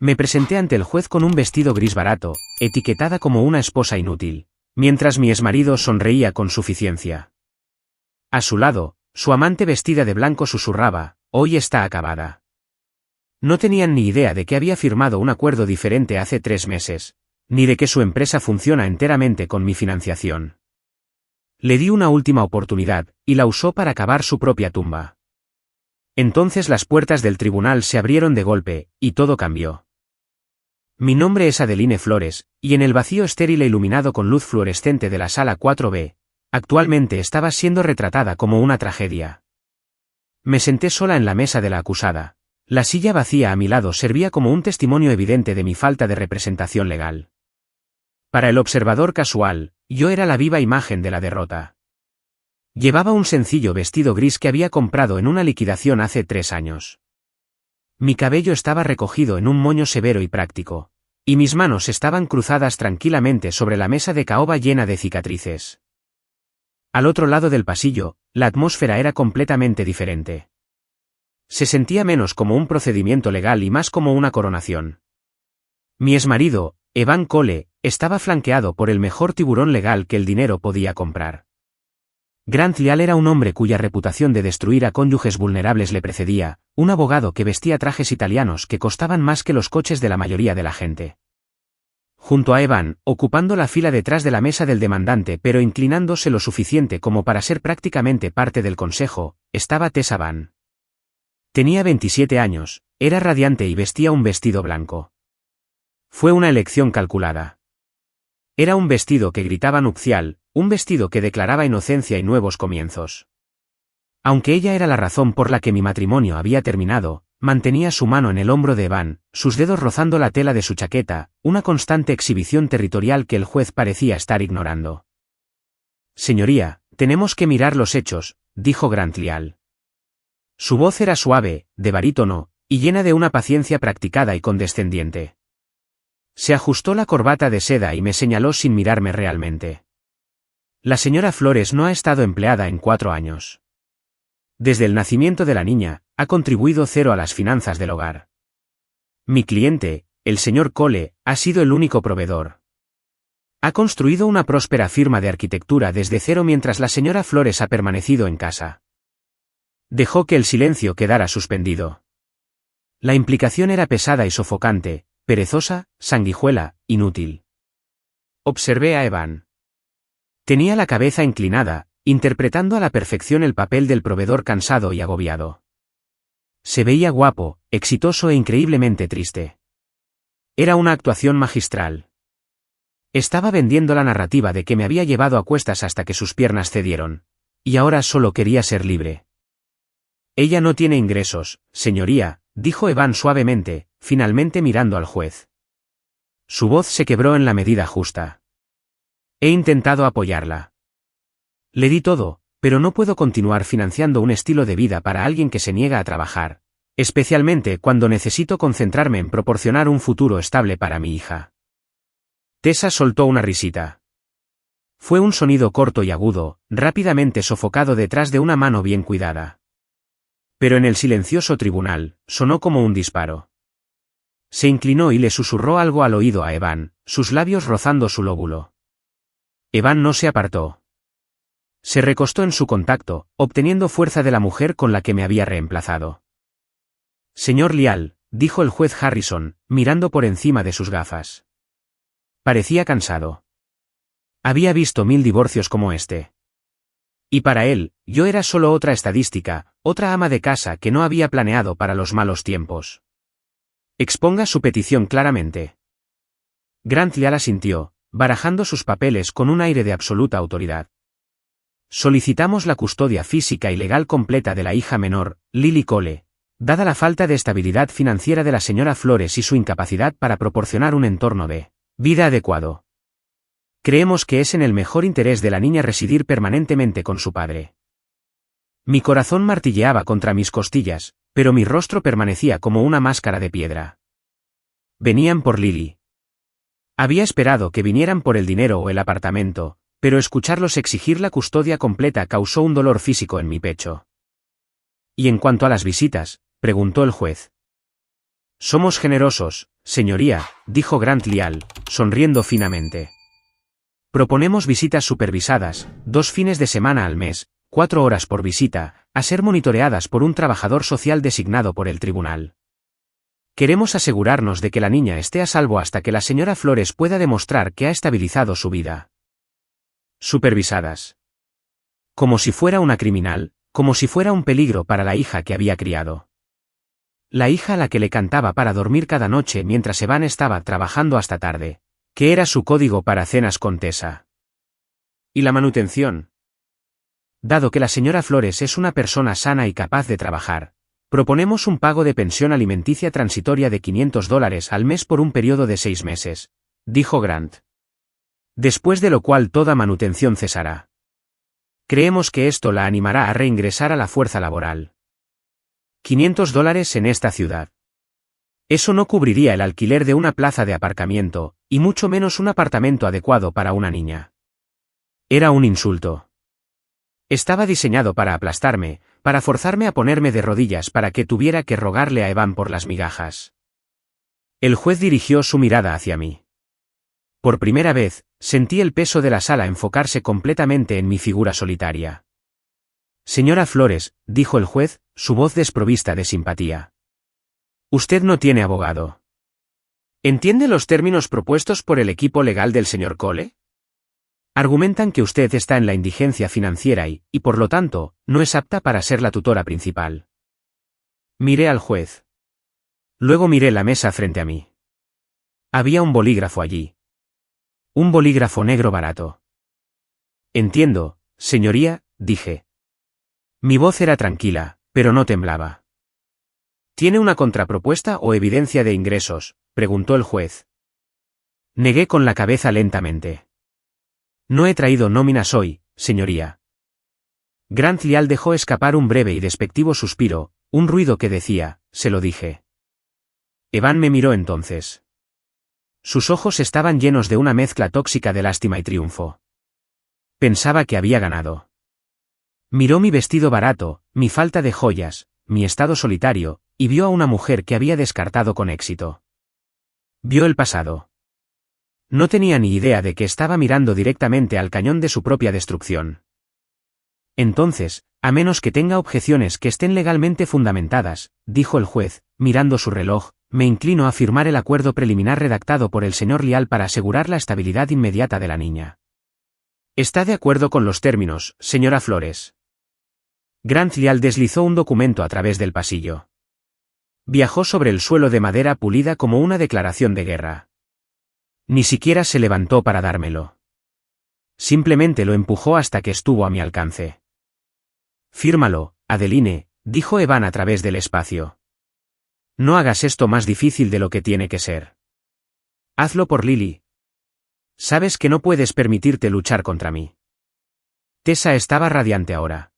Me presenté ante el juez con un vestido gris barato, etiquetada como una esposa inútil, mientras mi exmarido sonreía con suficiencia. A su lado, su amante vestida de blanco susurraba, «Hoy está acabada». No tenían ni idea de que había firmado un acuerdo diferente hace 3 meses, ni de que su empresa funciona enteramente con mi financiación. Le di una última oportunidad, y la usó para cavar su propia tumba. Entonces las puertas del tribunal se abrieron de golpe, y todo cambió. Mi nombre es Adeline Flores, y en el vacío estéril e iluminado con luz fluorescente de la sala 4B, actualmente estaba siendo retratada como una tragedia. Me senté sola en la mesa de la acusada. La silla vacía a mi lado servía como un testimonio evidente de mi falta de representación legal. Para el observador casual, yo era la viva imagen de la derrota. Llevaba un sencillo vestido gris que había comprado en una liquidación hace 3 años. Mi cabello estaba recogido en un moño severo y práctico, y mis manos estaban cruzadas tranquilamente sobre la mesa de caoba llena de cicatrices. Al otro lado del pasillo, la atmósfera era completamente diferente. Se sentía menos como un procedimiento legal y más como una coronación. Mi exmarido, Evan Cole, estaba flanqueado por el mejor tiburón legal que el dinero podía comprar. Grant Leal era un hombre cuya reputación de destruir a cónyuges vulnerables le precedía, un abogado que vestía trajes italianos que costaban más que los coches de la mayoría de la gente. Junto a Evan, ocupando la fila detrás de la mesa del demandante pero inclinándose lo suficiente como para ser prácticamente parte del consejo, estaba Tessa Van. Tenía 27 años, era radiante y vestía un vestido blanco. Fue una elección calculada. Era un vestido que gritaba nupcial, un vestido que declaraba inocencia y nuevos comienzos. Aunque ella era la razón por la que mi matrimonio había terminado, mantenía su mano en el hombro de Evan, sus dedos rozando la tela de su chaqueta, una constante exhibición territorial que el juez parecía estar ignorando. «Señoría, tenemos que mirar los hechos», dijo Grant Leal. Su voz era suave, de barítono, y llena de una paciencia practicada y condescendiente. Se ajustó la corbata de seda y me señaló sin mirarme realmente. La señora Flores no ha estado empleada en 4 años. Desde el nacimiento de la niña, ha contribuido 0 a las finanzas del hogar. Mi cliente, el señor Cole, ha sido el único proveedor. Ha construido una próspera firma de arquitectura desde 0 mientras la señora Flores ha permanecido en casa. Dejó que el silencio quedara suspendido. La implicación era pesada y sofocante, perezosa, sanguijuela, inútil. Observé a Evan. Tenía la cabeza inclinada, interpretando a la perfección el papel del proveedor cansado y agobiado. Se veía guapo, exitoso e increíblemente triste. Era una actuación magistral. Estaba vendiendo la narrativa de que me había llevado a cuestas hasta que sus piernas cedieron, y ahora solo quería ser libre. «Ella no tiene ingresos, señoría», dijo Evan suavemente, finalmente mirando al juez. Su voz se quebró en la medida justa. «He intentado apoyarla. Le di todo, pero no puedo continuar financiando un estilo de vida para alguien que se niega a trabajar, especialmente cuando necesito concentrarme en proporcionar un futuro estable para mi hija». Tessa soltó una risita. Fue un sonido corto y agudo, rápidamente sofocado detrás de una mano bien cuidada. Pero en el silencioso tribunal, sonó como un disparo. Se inclinó y le susurró algo al oído a Evan, sus labios rozando su lóbulo. Evan no se apartó. Se recostó en su contacto, obteniendo fuerza de la mujer con la que me había reemplazado. «Señor Leal», dijo el juez Harrison, mirando por encima de sus gafas. Parecía cansado. Había visto 1000 divorcios como este. Y para él, yo era solo otra estadística, otra ama de casa que no había planeado para los malos tiempos. «Exponga su petición claramente». Grant Leal asintió, barajando sus papeles con un aire de absoluta autoridad. «Solicitamos la custodia física y legal completa de la hija menor, Lily Cole, dada la falta de estabilidad financiera de la señora Flores y su incapacidad para proporcionar un entorno de vida adecuado. Creemos que es en el mejor interés de la niña residir permanentemente con su padre». Mi corazón martilleaba contra mis costillas, pero mi rostro permanecía como una máscara de piedra. Venían por Lily. Había esperado que vinieran por el dinero o el apartamento, pero escucharlos exigir la custodia completa causó un dolor físico en mi pecho. «¿Y en cuanto a las visitas?», preguntó el juez. Somos generosos, señoría, dijo Grant Lial, sonriendo finamente. Proponemos visitas supervisadas, 2 fines de semana al mes, 4 horas por visita, a ser monitoreadas por un trabajador social designado por el tribunal. Queremos asegurarnos de que la niña esté a salvo hasta que la señora Flores pueda demostrar que ha estabilizado su vida. Supervisadas. Como si fuera una criminal, como si fuera un peligro para la hija que había criado. La hija a la que le cantaba para dormir cada noche mientras Evan estaba trabajando hasta tarde, que era su código para cenas con Tessa. ¿Y la manutención? Dado que la señora Flores es una persona sana y capaz de trabajar, proponemos un pago de pensión alimenticia transitoria de $500 al mes por un periodo de 6 meses, dijo Grant. Después de lo cual toda manutención cesará. Creemos que esto la animará a reingresar a la fuerza laboral. $500 en esta ciudad. Eso no cubriría el alquiler de una plaza de aparcamiento, y mucho menos un apartamento adecuado para una niña. Era un insulto. Estaba diseñado para aplastarme, para forzarme a ponerme de rodillas para que tuviera que rogarle a Evan por las migajas. El juez dirigió su mirada hacia mí. Por primera vez, sentí el peso de la sala enfocarse completamente en mi figura solitaria. Señora Flores, dijo el juez, su voz desprovista de simpatía. Usted no tiene abogado. ¿Entiende los términos propuestos por el equipo legal del señor Cole? Argumentan que usted está en la indigencia financiera y, por lo tanto, no es apta para ser la tutora principal. Miré al juez. Luego miré la mesa frente a mí. Había un bolígrafo allí. Un bolígrafo negro barato. Entiendo, señoría, dije. Mi voz era tranquila, pero no temblaba. ¿Tiene una contrapropuesta o evidencia de ingresos?, preguntó el juez. Negué con la cabeza lentamente. No he traído nóminas hoy, señoría. Grant Lial dejó escapar un breve y despectivo suspiro, un ruido que decía, se lo dije. Evan me miró entonces. Sus ojos estaban llenos de una mezcla tóxica de lástima y triunfo. Pensaba que había ganado. Miró mi vestido barato, mi falta de joyas, mi estado solitario, y vio a una mujer que había descartado con éxito. Vio el pasado. No tenía ni idea de que estaba mirando directamente al cañón de su propia destrucción. Entonces, a menos que tenga objeciones que estén legalmente fundamentadas, dijo el juez, mirando su reloj, me inclino a firmar el acuerdo preliminar redactado por el señor Lial para asegurar la estabilidad inmediata de la niña. ¿Está de acuerdo con los términos, señora Flores? Grant Lial deslizó un documento a través del pasillo. Viajó sobre el suelo de madera pulida como una declaración de guerra. Ni siquiera se levantó para dármelo. Simplemente lo empujó hasta que estuvo a mi alcance. Fírmalo, Adeline, dijo Evan a través del espacio. No hagas esto más difícil de lo que tiene que ser. Hazlo por Lily. Sabes que no puedes permitirte luchar contra mí. Tessa estaba radiante ahora.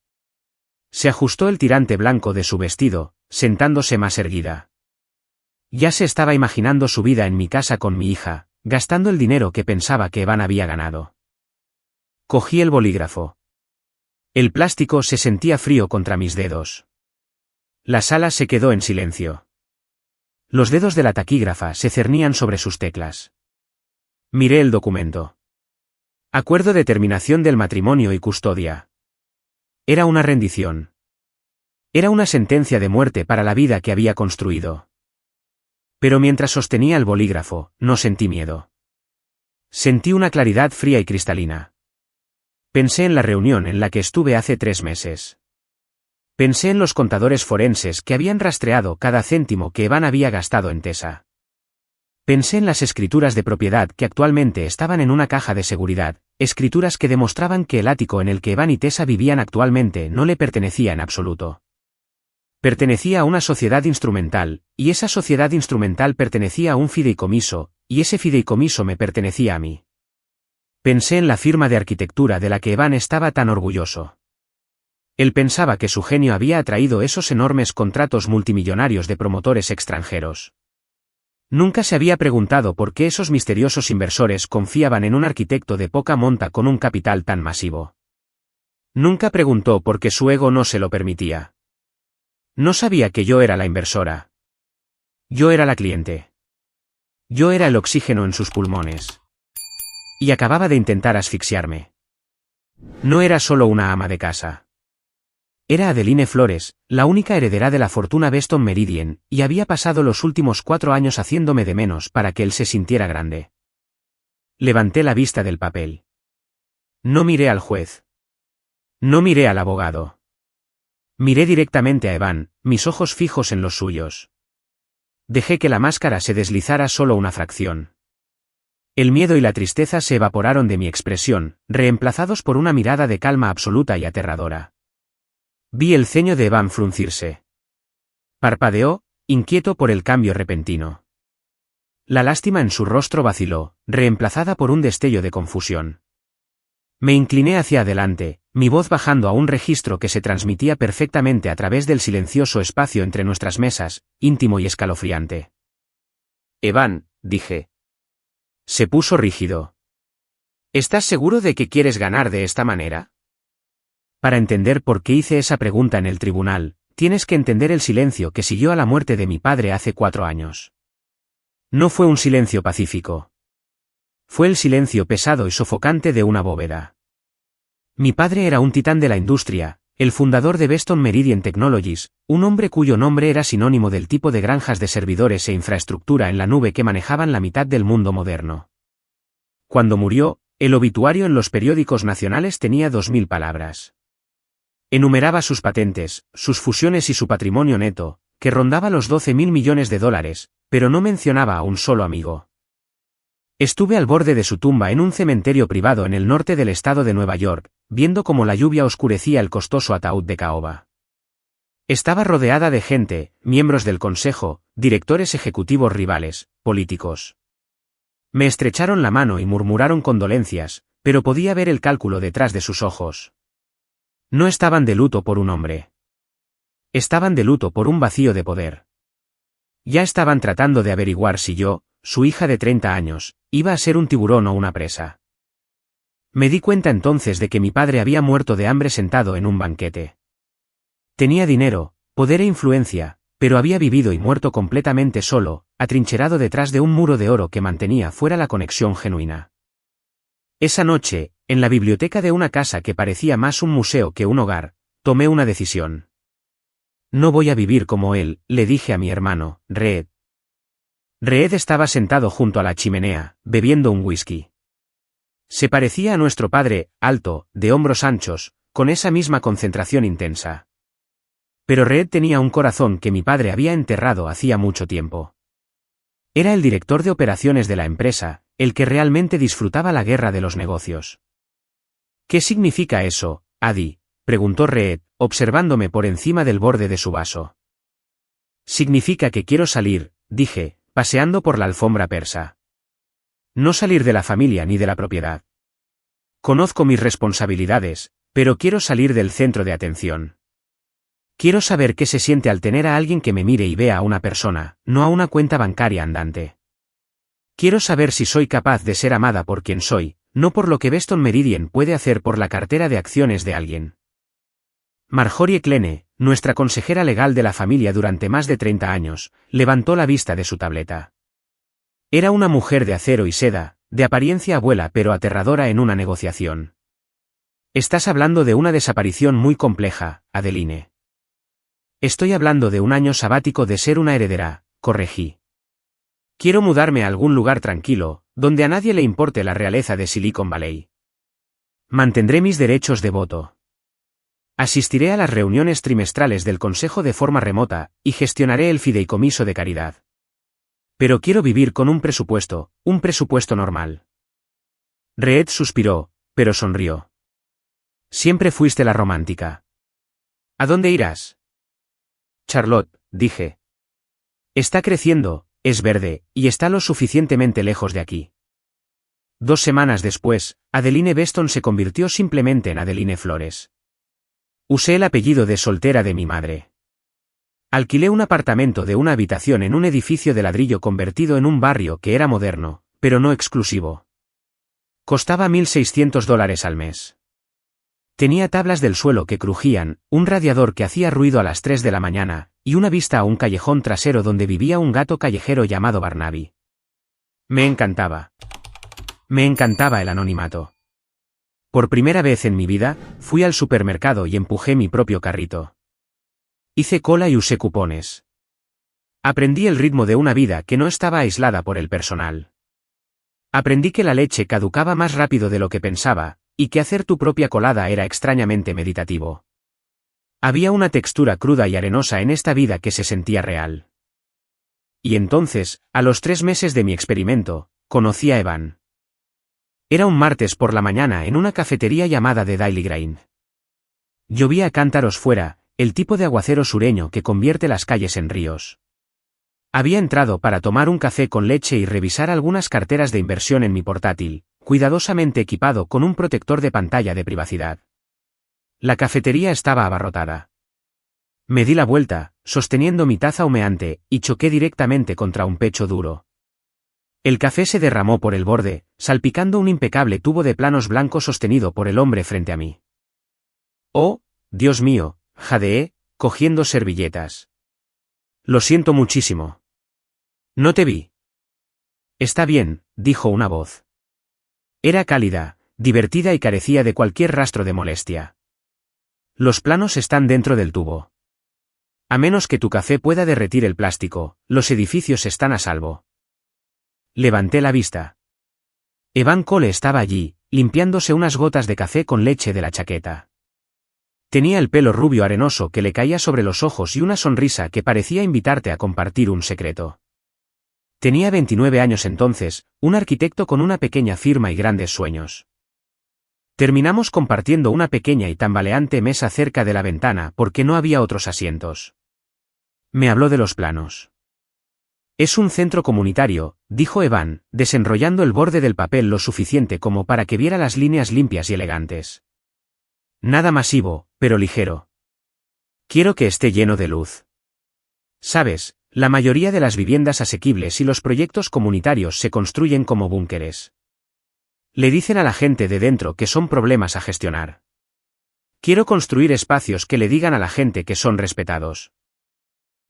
Se ajustó el tirante blanco de su vestido, sentándose más erguida. Ya se estaba imaginando su vida en mi casa con mi hija, gastando el dinero que pensaba que Evan había ganado. Cogí el bolígrafo. El plástico se sentía frío contra mis dedos. La sala se quedó en silencio. Los dedos de la taquígrafa se cernían sobre sus teclas. Miré el documento. Acuerdo de terminación del matrimonio y custodia. Era una rendición. Era una sentencia de muerte para la vida que había construido. Pero mientras sostenía el bolígrafo, no sentí miedo. Sentí una claridad fría y cristalina. Pensé en la reunión en la que estuve hace 3 meses. Pensé en los contadores forenses que habían rastreado cada céntimo que Evan había gastado en Tessa. Pensé en las escrituras de propiedad que actualmente estaban en una caja de seguridad, escrituras que demostraban que el ático en el que Evan y Tessa vivían actualmente no le pertenecía en absoluto. Pertenecía a una sociedad instrumental, y esa sociedad instrumental pertenecía a un fideicomiso, y ese fideicomiso me pertenecía a mí. Pensé en la firma de arquitectura de la que Evan estaba tan orgulloso. Él pensaba que su genio había atraído esos enormes contratos multimillonarios de promotores extranjeros. Nunca se había preguntado por qué esos misteriosos inversores confiaban en un arquitecto de poca monta con un capital tan masivo. Nunca preguntó por qué su ego no se lo permitía. No sabía que yo era la inversora. Yo era la cliente. Yo era el oxígeno en sus pulmones. Y acababa de intentar asfixiarme. No era solo una ama de casa. Era Adeline Flores, la única heredera de la fortuna Weston Meridian, y había pasado los últimos 4 años haciéndome de menos para que él se sintiera grande. Levanté la vista del papel. No miré al juez. No miré al abogado. Miré directamente a Evan, mis ojos fijos en los suyos. Dejé que la máscara se deslizara solo una fracción. El miedo y la tristeza se evaporaron de mi expresión, reemplazados por una mirada de calma absoluta y aterradora. Vi el ceño de Evan fruncirse. Parpadeó, inquieto por el cambio repentino. La lástima en su rostro vaciló, reemplazada por un destello de confusión. Me incliné hacia adelante, mi voz bajando a un registro que se transmitía perfectamente a través del silencioso espacio entre nuestras mesas, íntimo y escalofriante. Evan, dije. Se puso rígido. ¿Estás seguro de que quieres ganar de esta manera? Para entender por qué hice esa pregunta en el tribunal, tienes que entender el silencio que siguió a la muerte de mi padre hace 4 años. No fue un silencio pacífico. Fue el silencio pesado y sofocante de una bóveda. Mi padre era un titán de la industria, el fundador de Weston Meridian Technologies, un hombre cuyo nombre era sinónimo del tipo de granjas de servidores e infraestructura en la nube que manejaban la mitad del mundo moderno. Cuando murió, el obituario en los periódicos nacionales tenía 2000 palabras. Enumeraba sus patentes, sus fusiones y su patrimonio neto, que rondaba los 12.000 millones de dólares, pero no mencionaba a un solo amigo. Estuve al borde de su tumba en un cementerio privado en el norte del estado de Nueva York, viendo cómo la lluvia oscurecía el costoso ataúd de caoba. Estaba rodeada de gente, miembros del consejo, directores ejecutivos rivales, políticos. Me estrecharon la mano y murmuraron condolencias, pero podía ver el cálculo detrás de sus ojos. No estaban de luto por un hombre. Estaban de luto por un vacío de poder. Ya estaban tratando de averiguar si yo, su hija de 30 años, iba a ser un tiburón o una presa. Me di cuenta entonces de que mi padre había muerto de hambre sentado en un banquete. Tenía dinero, poder e influencia, pero había vivido y muerto completamente solo, atrincherado detrás de un muro de oro que mantenía fuera la conexión genuina. Esa noche, en la biblioteca de una casa que parecía más un museo que un hogar, tomé una decisión. No voy a vivir como él, le dije a mi hermano, Reed. Reed estaba sentado junto a la chimenea, bebiendo un whisky. Se parecía a nuestro padre, alto, de hombros anchos, con esa misma concentración intensa. Pero Reed tenía un corazón que mi padre había enterrado hacía mucho tiempo. Era el director de operaciones de la empresa, el que realmente disfrutaba la guerra de los negocios. ¿Qué significa eso, Adi?, preguntó Reed, observándome por encima del borde de su vaso. Significa que quiero salir, dije, paseando por la alfombra persa. No salir de la familia ni de la propiedad. Conozco mis responsabilidades, pero quiero salir del centro de atención. Quiero saber qué se siente al tener a alguien que me mire y vea a una persona, no a una cuenta bancaria andante. Quiero saber si soy capaz de ser amada por quien soy, no por lo que Weston Meridian puede hacer por la cartera de acciones de alguien. Marjorie Klene, nuestra consejera legal de la familia durante más de 30 años, levantó la vista de su tableta. Era una mujer de acero y seda, de apariencia abuela pero aterradora en una negociación. Estás hablando de una desaparición muy compleja, Adeline. Estoy hablando de un año sabático de ser una heredera, corregí. Quiero mudarme a algún lugar tranquilo, donde a nadie le importe la realeza de Silicon Valley. Mantendré mis derechos de voto. Asistiré a las reuniones trimestrales del consejo de forma remota, y gestionaré el fideicomiso de caridad. Pero quiero vivir con un presupuesto normal. Reed suspiró, pero sonrió. Siempre fuiste la romántica. ¿A dónde irás? Charlotte, dije. Está creciendo, es verde, y está lo suficientemente lejos de aquí. 2 semanas después, Adeline Weston se convirtió simplemente en Adeline Flores. Usé el apellido de soltera de mi madre. Alquilé un apartamento de una habitación en un edificio de ladrillo convertido en un barrio que era moderno, pero no exclusivo. Costaba $1.600 al mes. Tenía tablas del suelo que crujían, un radiador que hacía ruido a las 3 de la mañana, y una vista a un callejón trasero donde vivía un gato callejero llamado Barnaby. Me encantaba. Me encantaba el anonimato. Por primera vez en mi vida, fui al supermercado y empujé mi propio carrito. Hice cola y usé cupones. Aprendí el ritmo de una vida que no estaba aislada por el personal. Aprendí que la leche caducaba más rápido de lo que pensaba, y que hacer tu propia colada era extrañamente meditativo. Había una textura cruda y arenosa en esta vida que se sentía real. Y entonces, a los 3 meses de mi experimento, conocí a Evan. Era un martes por la mañana en una cafetería llamada The Daily Grain. Llovía a cántaros fuera, el tipo de aguacero sureño que convierte las calles en ríos. Había entrado para tomar un café con leche y revisar algunas carteras de inversión en mi portátil, cuidadosamente equipado con un protector de pantalla de privacidad. La cafetería estaba abarrotada. Me di la vuelta, sosteniendo mi taza humeante, y choqué directamente contra un pecho duro. El café se derramó por el borde, salpicando un impecable tubo de planos blancos sostenido por el hombre frente a mí. «Oh, Dios mío», jadeé, cogiendo servilletas. «Lo siento muchísimo. No te vi». «Está bien», dijo una voz. Era cálida, divertida y carecía de cualquier rastro de molestia. «Los planos están dentro del tubo. A menos que tu café pueda derretir el plástico, los edificios están a salvo». Levanté la vista. Evan Cole estaba allí, limpiándose unas gotas de café con leche de la chaqueta. Tenía el pelo rubio arenoso que le caía sobre los ojos y una sonrisa que parecía invitarte a compartir un secreto. Tenía 29 años entonces, un arquitecto con una pequeña firma y grandes sueños. Terminamos compartiendo una pequeña y tambaleante mesa cerca de la ventana porque no había otros asientos. Me habló de los planos. «Es un centro comunitario», dijo Evan, desenrollando el borde del papel lo suficiente como para que viera las líneas limpias y elegantes. «Nada masivo, pero ligero. Quiero que esté lleno de luz. Sabes, la mayoría de las viviendas asequibles y los proyectos comunitarios se construyen como búnkeres. Le dicen a la gente de dentro que son problemas a gestionar. Quiero construir espacios que le digan a la gente que son respetados».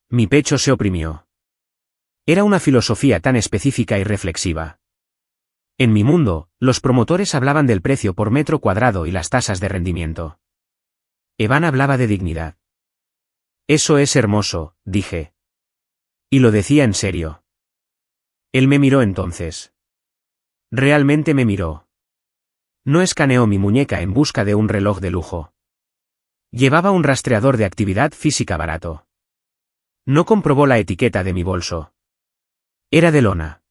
Mi pecho se oprimió. Era una filosofía tan específica y reflexiva. En mi mundo, los promotores hablaban del precio por metro cuadrado y las tasas de rendimiento. Evan hablaba de dignidad. «Eso es hermoso», dije. Y lo decía en serio. Él me miró entonces. Realmente me miró. No escaneó mi muñeca en busca de un reloj de lujo. Llevaba un rastreador de actividad física barato. No comprobó la etiqueta de mi bolso. Era de lona.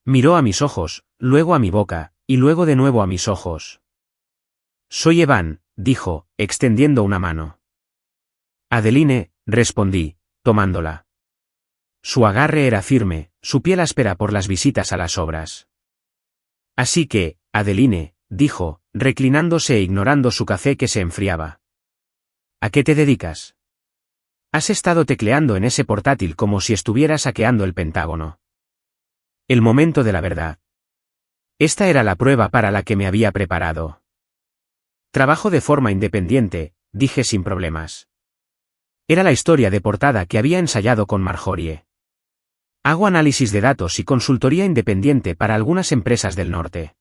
Miró a mis ojos, luego a mi boca, y luego de nuevo a mis ojos. «Soy Evan», dijo, extendiendo una mano. «Adeline», respondí, tomándola. Su agarre era firme, su piel áspera por las visitas a las obras. «Así que, Adeline», dijo, reclinándose e ignorando su café que se enfriaba. «¿A qué te dedicas? Has estado tecleando en ese portátil como si estuvieras hackeando el Pentágono». El momento de la verdad. Esta era la prueba para la que me había preparado. «Trabajo de forma independiente», dije sin problemas. Era la historia de portada que había ensayado con Marjorie. Hago análisis de datos y consultoría independiente para algunas empresas del norte.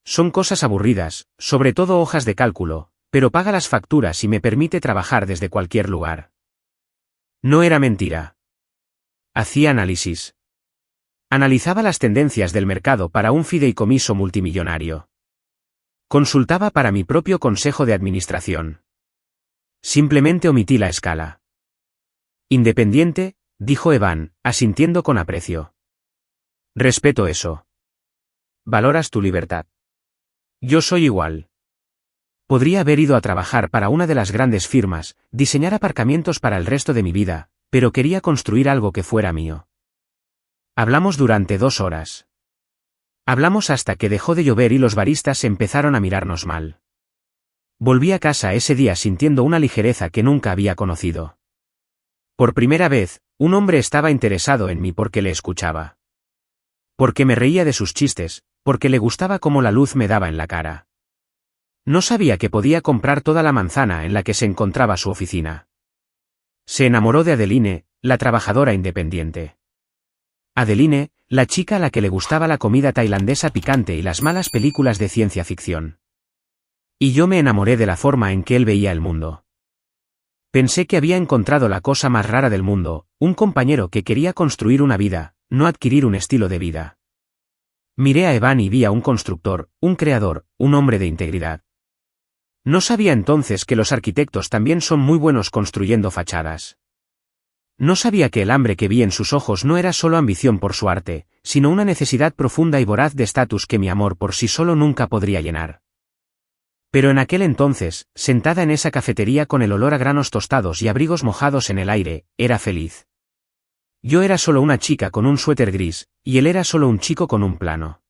Son cosas aburridas, sobre todo hojas de cálculo, pero paga las facturas y me permite trabajar desde cualquier lugar. No era mentira. Hacía análisis. Analizaba las tendencias del mercado para un fideicomiso multimillonario. Consultaba para mi propio consejo de administración. Simplemente omití la escala. «Independiente», dijo Evan, asintiendo con aprecio. «Respeto eso. Valoras tu libertad. Yo soy igual. Podría haber ido a trabajar para una de las grandes firmas, diseñar aparcamientos para el resto de mi vida, pero quería construir algo que fuera mío». Hablamos durante 2 horas. Hablamos hasta que dejó de llover y los baristas empezaron a mirarnos mal. Volví a casa ese día sintiendo una ligereza que nunca había conocido. Por primera vez, un hombre estaba interesado en mí porque le escuchaba. Porque me reía de sus chistes, porque le gustaba cómo la luz me daba en la cara. No sabía que podía comprar toda la manzana en la que se encontraba su oficina. Se enamoró de Adeline, la trabajadora independiente. Adeline, la chica a la que le gustaba la comida tailandesa picante y las malas películas de ciencia ficción. Y yo me enamoré de la forma en que él veía el mundo. Pensé que había encontrado la cosa más rara del mundo, un compañero que quería construir una vida, no adquirir un estilo de vida. Miré a Evan y vi a un constructor, un creador, un hombre de integridad. No sabía entonces que los arquitectos también son muy buenos construyendo fachadas. No sabía que el hambre que vi en sus ojos no era solo ambición por su arte, sino una necesidad profunda y voraz de estatus que mi amor por sí solo nunca podría llenar. Pero en aquel entonces, sentada en esa cafetería con el olor a granos tostados y abrigos mojados en el aire, era feliz. Yo era solo una chica con un suéter gris, y él era solo un chico con un plano.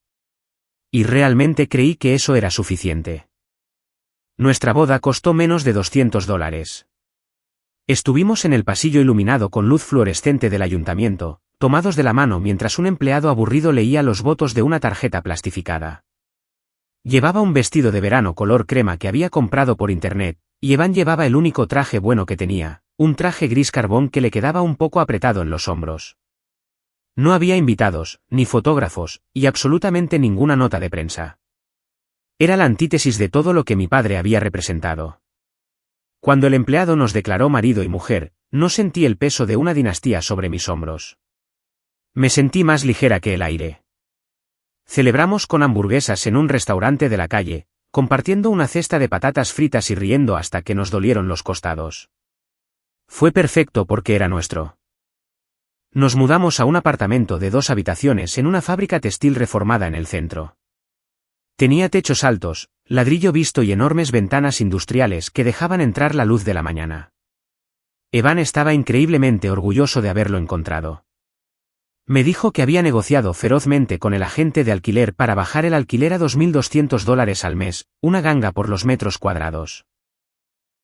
Y realmente creí que eso era suficiente. Nuestra boda costó menos de $200. Estuvimos en el pasillo iluminado con luz fluorescente del ayuntamiento, tomados de la mano mientras un empleado aburrido leía los votos de una tarjeta plastificada. Llevaba un vestido de verano color crema que había comprado por internet, y Evan llevaba el único traje bueno que tenía, un traje gris carbón que le quedaba un poco apretado en los hombros. No había invitados, ni fotógrafos, y absolutamente ninguna nota de prensa. Era la antítesis de todo lo que mi padre había representado. Cuando el empleado nos declaró marido y mujer, no sentí el peso de una dinastía sobre mis hombros. Me sentí más ligera que el aire. Celebramos con hamburguesas en un restaurante de la calle, compartiendo una cesta de patatas fritas y riendo hasta que nos dolieron los costados. Fue perfecto porque era nuestro. Nos mudamos a un apartamento de 2 habitaciones en una fábrica textil reformada en el centro. Tenía techos altos, ladrillo visto y enormes ventanas industriales que dejaban entrar la luz de la mañana. Evan estaba increíblemente orgulloso de haberlo encontrado. Me dijo que había negociado ferozmente con el agente de alquiler para bajar el alquiler a $2.200 al mes, una ganga por los metros cuadrados.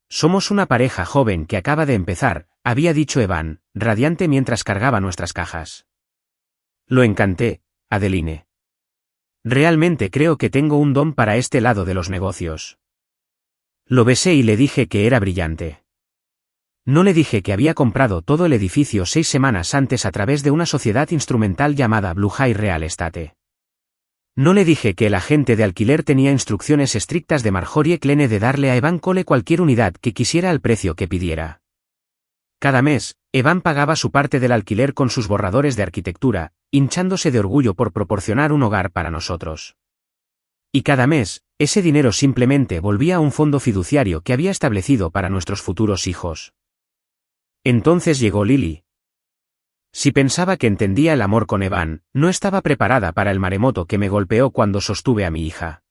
Somos una pareja joven que acaba de empezar, había dicho Evan, radiante mientras cargaba nuestras cajas. Lo encanté, Adeline. Realmente creo que tengo un don para este lado de los negocios. Lo besé y le dije que era brillante. No le dije que había comprado todo el edificio 6 semanas antes a través de una sociedad instrumental llamada Blue High Real Estate. No le dije que el agente de alquiler tenía instrucciones estrictas de Marjorie Klene de darle a Evan Cole cualquier unidad que quisiera al precio que pidiera. Cada mes, Evan pagaba su parte del alquiler con sus borradores de arquitectura, hinchándose de orgullo por proporcionar un hogar para nosotros. Y cada mes, ese dinero simplemente volvía a un fondo fiduciario que había establecido para nuestros futuros hijos. Entonces llegó Lily. Si pensaba que entendía el amor con Evan, no estaba preparada para el maremoto que me golpeó cuando sostuve a mi hija.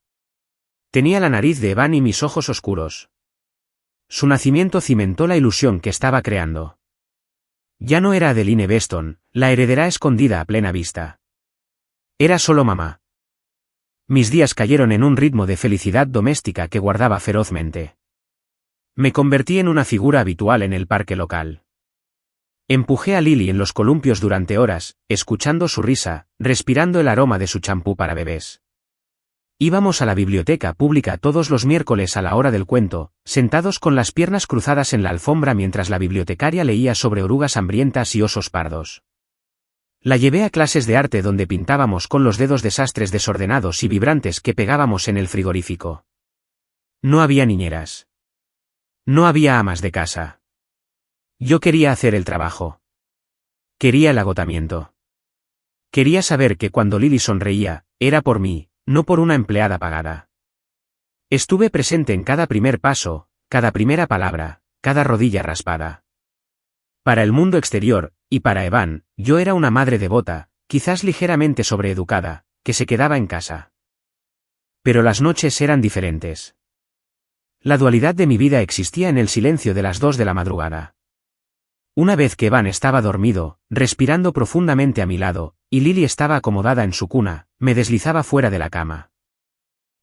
Tenía la nariz de Evan y mis ojos oscuros. Su nacimiento cimentó la ilusión que estaba creando. Ya no era Adeline Beston, la heredera escondida a plena vista. Era solo mamá. Mis días cayeron en un ritmo de felicidad doméstica que guardaba ferozmente. Me convertí en una figura habitual en el parque local. Empujé a Lily en los columpios durante horas, escuchando su risa, respirando el aroma de su champú para bebés. Íbamos a la biblioteca pública todos los miércoles a la hora del cuento, sentados con las piernas cruzadas en la alfombra mientras la bibliotecaria leía sobre orugas hambrientas y osos pardos. La llevé a clases de arte donde pintábamos con los dedos desastres desordenados y vibrantes que pegábamos en el frigorífico. No había niñeras. No había amas de casa. Yo quería hacer el trabajo. Quería el agotamiento. Quería saber que cuando Lily sonreía, era por mí, no por una empleada pagada. Estuve presente en cada primer paso, cada primera palabra, cada rodilla raspada. Para el mundo exterior, y para Evan, yo era una madre devota, quizás ligeramente sobreeducada, que se quedaba en casa. Pero las noches eran diferentes. La dualidad de mi vida existía en el silencio de las 2 de la madrugada. Una vez que Evan estaba dormido, respirando profundamente a mi lado, y Lily estaba acomodada en su cuna, me deslizaba fuera de la cama.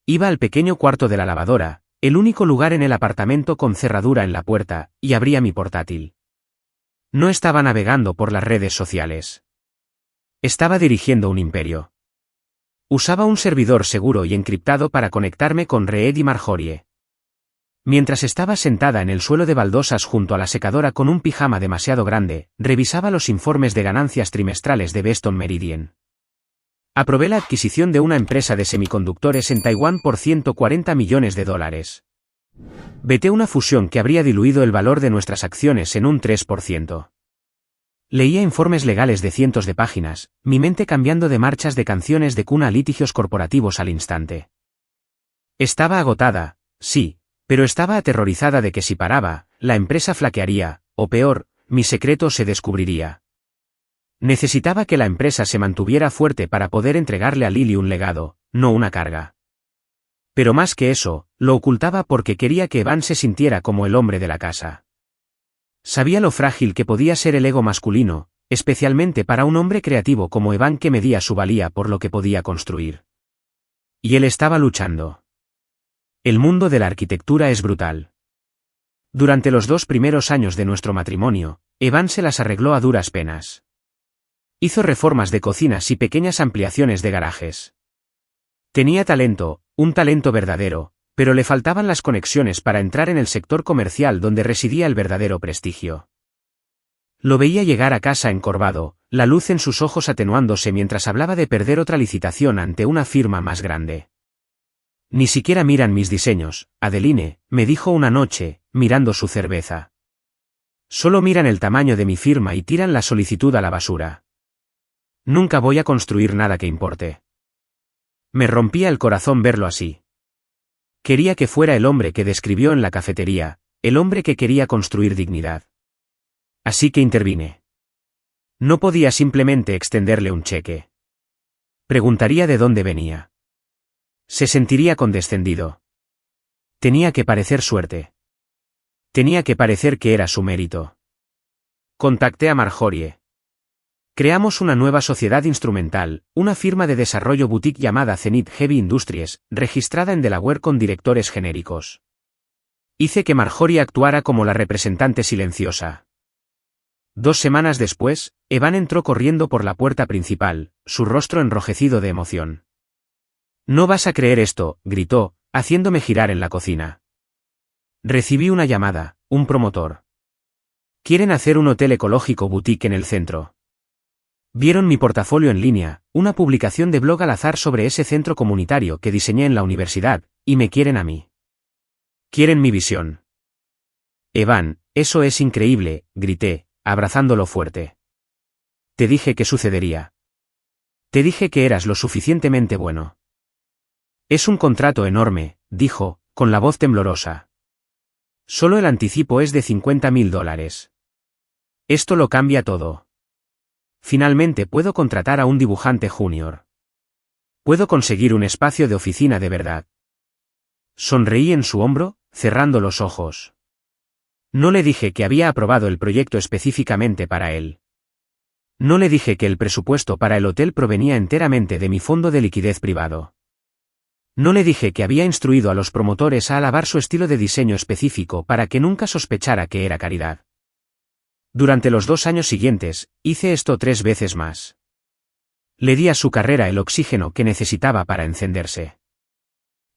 Iba al pequeño cuarto de la lavadora, el único lugar en el apartamento con cerradura en la puerta, y abría mi portátil. No estaba navegando por las redes sociales. Estaba dirigiendo un imperio. Usaba un servidor seguro y encriptado para conectarme con Reed y Marjorie. Mientras estaba sentada en el suelo de baldosas junto a la secadora con un pijama demasiado grande, revisaba los informes de ganancias trimestrales de Western Meridian. Aprobé la adquisición de una empresa de semiconductores en Taiwán por $140 millones. Veté una fusión que habría diluido el valor de nuestras acciones en un 3%. Leía informes legales de cientos de páginas, mi mente cambiando de marchas de canciones de cuna a litigios corporativos al instante. Estaba agotada, sí, pero estaba aterrorizada de que si paraba, la empresa flaquearía, o peor, mi secreto se descubriría. Necesitaba que la empresa se mantuviera fuerte para poder entregarle a Lily un legado, no una carga. Pero más que eso, lo ocultaba porque quería que Evan se sintiera como el hombre de la casa. Sabía lo frágil que podía ser el ego masculino, especialmente para un hombre creativo como Evan que medía su valía por lo que podía construir. Y él estaba luchando. El mundo de la arquitectura es brutal. Durante los 2 primeros años de nuestro matrimonio, Evan se las arregló a duras penas. Hizo reformas de cocinas y pequeñas ampliaciones de garajes. Tenía talento, un talento verdadero, pero le faltaban las conexiones para entrar en el sector comercial donde residía el verdadero prestigio. Lo veía llegar a casa encorvado, la luz en sus ojos atenuándose mientras hablaba de perder otra licitación ante una firma más grande. Ni siquiera miran mis diseños, Adeline, me dijo una noche, mirando su cerveza. Solo miran el tamaño de mi firma y tiran la solicitud a la basura. Nunca voy a construir nada que importe. Me rompía el corazón verlo así. Quería que fuera el hombre que describió en la cafetería, el hombre que quería construir dignidad. Así que intervine. No podía simplemente extenderle un cheque. Preguntaría de dónde venía. Se sentiría condescendido. Tenía que parecer suerte. Tenía que parecer que era su mérito. Contacté a Marjorie. Creamos una nueva sociedad instrumental, una firma de desarrollo boutique llamada Zenith Heavy Industries, registrada en Delaware con directores genéricos. Hice que Marjorie actuara como la representante silenciosa. 2 semanas después, Evan entró corriendo por la puerta principal, su rostro enrojecido de emoción. «No vas a creer esto», gritó, haciéndome girar en la cocina. Recibí una llamada, un promotor. Quieren hacer un hotel ecológico boutique en el centro. Vieron mi portafolio en línea, una publicación de blog al azar sobre ese centro comunitario que diseñé en la universidad, y me quieren a mí. Quieren mi visión. Evan, eso es increíble, grité, abrazándolo fuerte. Te dije que sucedería. Te dije que eras lo suficientemente bueno. Es un contrato enorme, dijo, con la voz temblorosa. Solo el anticipo es de $50.000. Esto lo cambia todo. Finalmente puedo contratar a un dibujante junior. Puedo conseguir un espacio de oficina de verdad. Sonreí en su hombro, cerrando los ojos. No le dije que había aprobado el proyecto específicamente para él. No le dije que el presupuesto para el hotel provenía enteramente de mi fondo de liquidez privado. No le dije que había instruido a los promotores a alabar su estilo de diseño específico para que nunca sospechara que era caridad. Durante los 2 años siguientes, hice esto 3 veces más. Le di a su carrera el oxígeno que necesitaba para encenderse.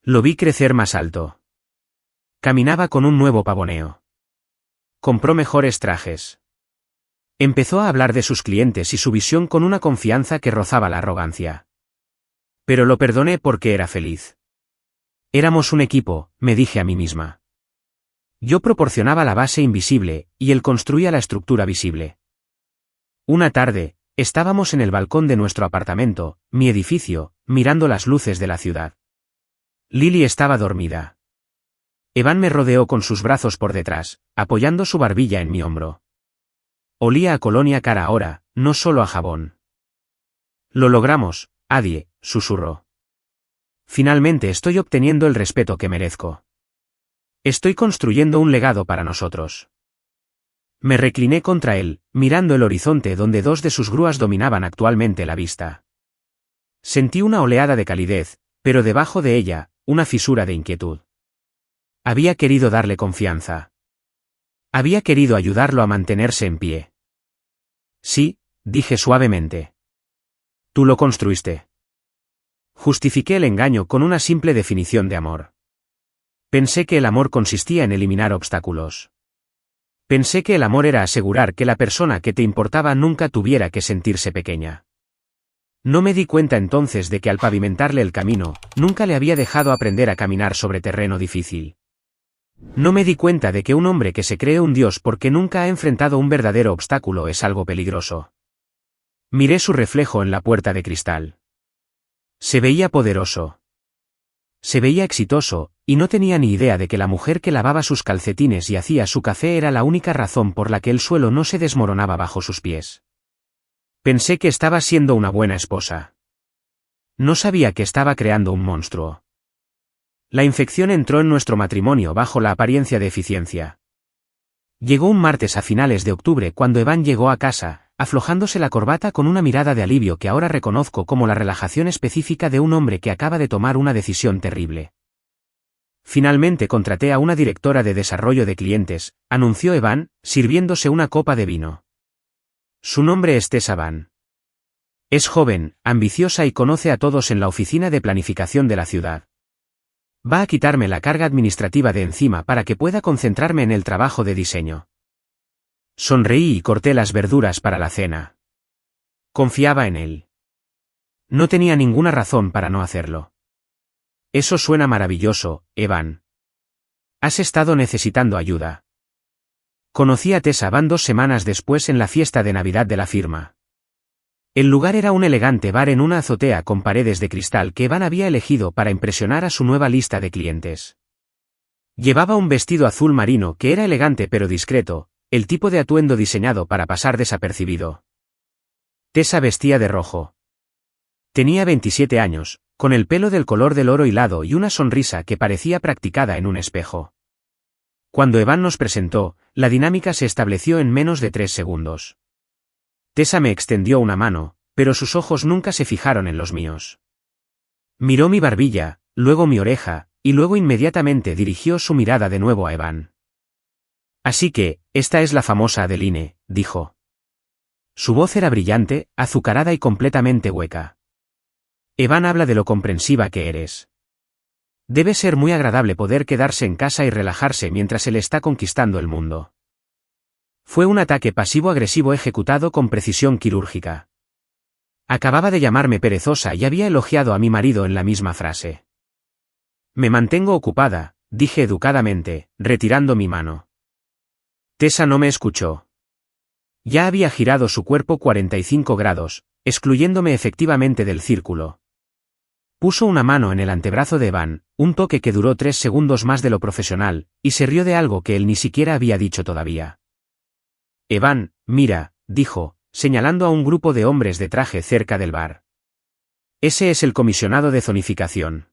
Lo vi crecer más alto. Caminaba con un nuevo pavoneo. Compró mejores trajes. Empezó a hablar de sus clientes y su visión con una confianza que rozaba la arrogancia. Pero lo perdoné porque era feliz. Éramos un equipo, me dije a mí misma. Yo proporcionaba la base invisible, y él construía la estructura visible. Una tarde, estábamos en el balcón de nuestro apartamento, mi edificio, mirando las luces de la ciudad. Lily estaba dormida. Evan me rodeó con sus brazos por detrás, apoyando su barbilla en mi hombro. Olía a colonia cara ahora, no solo a jabón. Lo logramos, Adie, susurró. Finalmente estoy obteniendo el respeto que merezco. Estoy construyendo un legado para nosotros. Me recliné contra él, mirando el horizonte donde 2 de sus grúas dominaban actualmente la vista. Sentí una oleada de calidez, pero debajo de ella, una fisura de inquietud. Había querido darle confianza. Había querido ayudarlo a mantenerse en pie. Sí, dije suavemente. Tú lo construiste. Justifiqué el engaño con una simple definición de amor. Pensé que el amor consistía en eliminar obstáculos. Pensé que el amor era asegurar que la persona que te importaba nunca tuviera que sentirse pequeña. No me di cuenta entonces de que al pavimentarle el camino, nunca le había dejado aprender a caminar sobre terreno difícil. No me di cuenta de que un hombre que se cree un dios porque nunca ha enfrentado un verdadero obstáculo es algo peligroso. Miré su reflejo en la puerta de cristal. Se veía poderoso. Se veía exitoso, y no tenía ni idea de que la mujer que lavaba sus calcetines y hacía su café era la única razón por la que el suelo no se desmoronaba bajo sus pies. Pensé que estaba siendo una buena esposa. No sabía que estaba creando un monstruo. La infección entró en nuestro matrimonio bajo la apariencia de eficiencia. Llegó un martes a finales de octubre cuando Evan llegó a casa, aflojándose la corbata con una mirada de alivio que ahora reconozco como la relajación específica de un hombre que acaba de tomar una decisión terrible. Finalmente contraté a una directora de desarrollo de clientes, anunció Evan, sirviéndose una copa de vino. Su nombre es Tessa Van. Es joven, ambiciosa y conoce a todos en la oficina de planificación de la ciudad. Va a quitarme la carga administrativa de encima para que pueda concentrarme en el trabajo de diseño. Sonreí y corté las verduras para la cena. Confiaba en él. No tenía ninguna razón para no hacerlo. Eso suena maravilloso, Evan. Has estado necesitando ayuda. Conocí a Tessa Van 2 semanas después en la fiesta de Navidad de la firma. El lugar era un elegante bar en una azotea con paredes de cristal que Evan había elegido para impresionar a su nueva lista de clientes. Llevaba un vestido azul marino que era elegante pero discreto, el tipo de atuendo diseñado para pasar desapercibido. Tessa vestía de rojo. Tenía 27 años, con el pelo del color del oro hilado y una sonrisa que parecía practicada en un espejo. Cuando Evan nos presentó, la dinámica se estableció en menos de 3 segundos. Tessa me extendió una mano, pero sus ojos nunca se fijaron en los míos. Miró mi barbilla, luego mi oreja, y luego inmediatamente dirigió su mirada de nuevo a Evan. Así que, esta es la famosa Adeline, dijo. Su voz era brillante, azucarada y completamente hueca. Evan habla de lo comprensiva que eres. Debe ser muy agradable poder quedarse en casa y relajarse mientras él está conquistando el mundo. Fue un ataque pasivo-agresivo ejecutado con precisión quirúrgica. Acababa de llamarme perezosa y había elogiado a mi marido en la misma frase. Me mantengo ocupada, dije educadamente, retirando mi mano. Tessa no me escuchó. Ya había girado su cuerpo 45 grados, excluyéndome efectivamente del círculo. Puso una mano en el antebrazo de Evan, un toque que duró 3 segundos más de lo profesional, y se rió de algo que él ni siquiera había dicho todavía. Evan, mira, dijo, señalando a un grupo de hombres de traje cerca del bar. Ese es el comisionado de zonificación.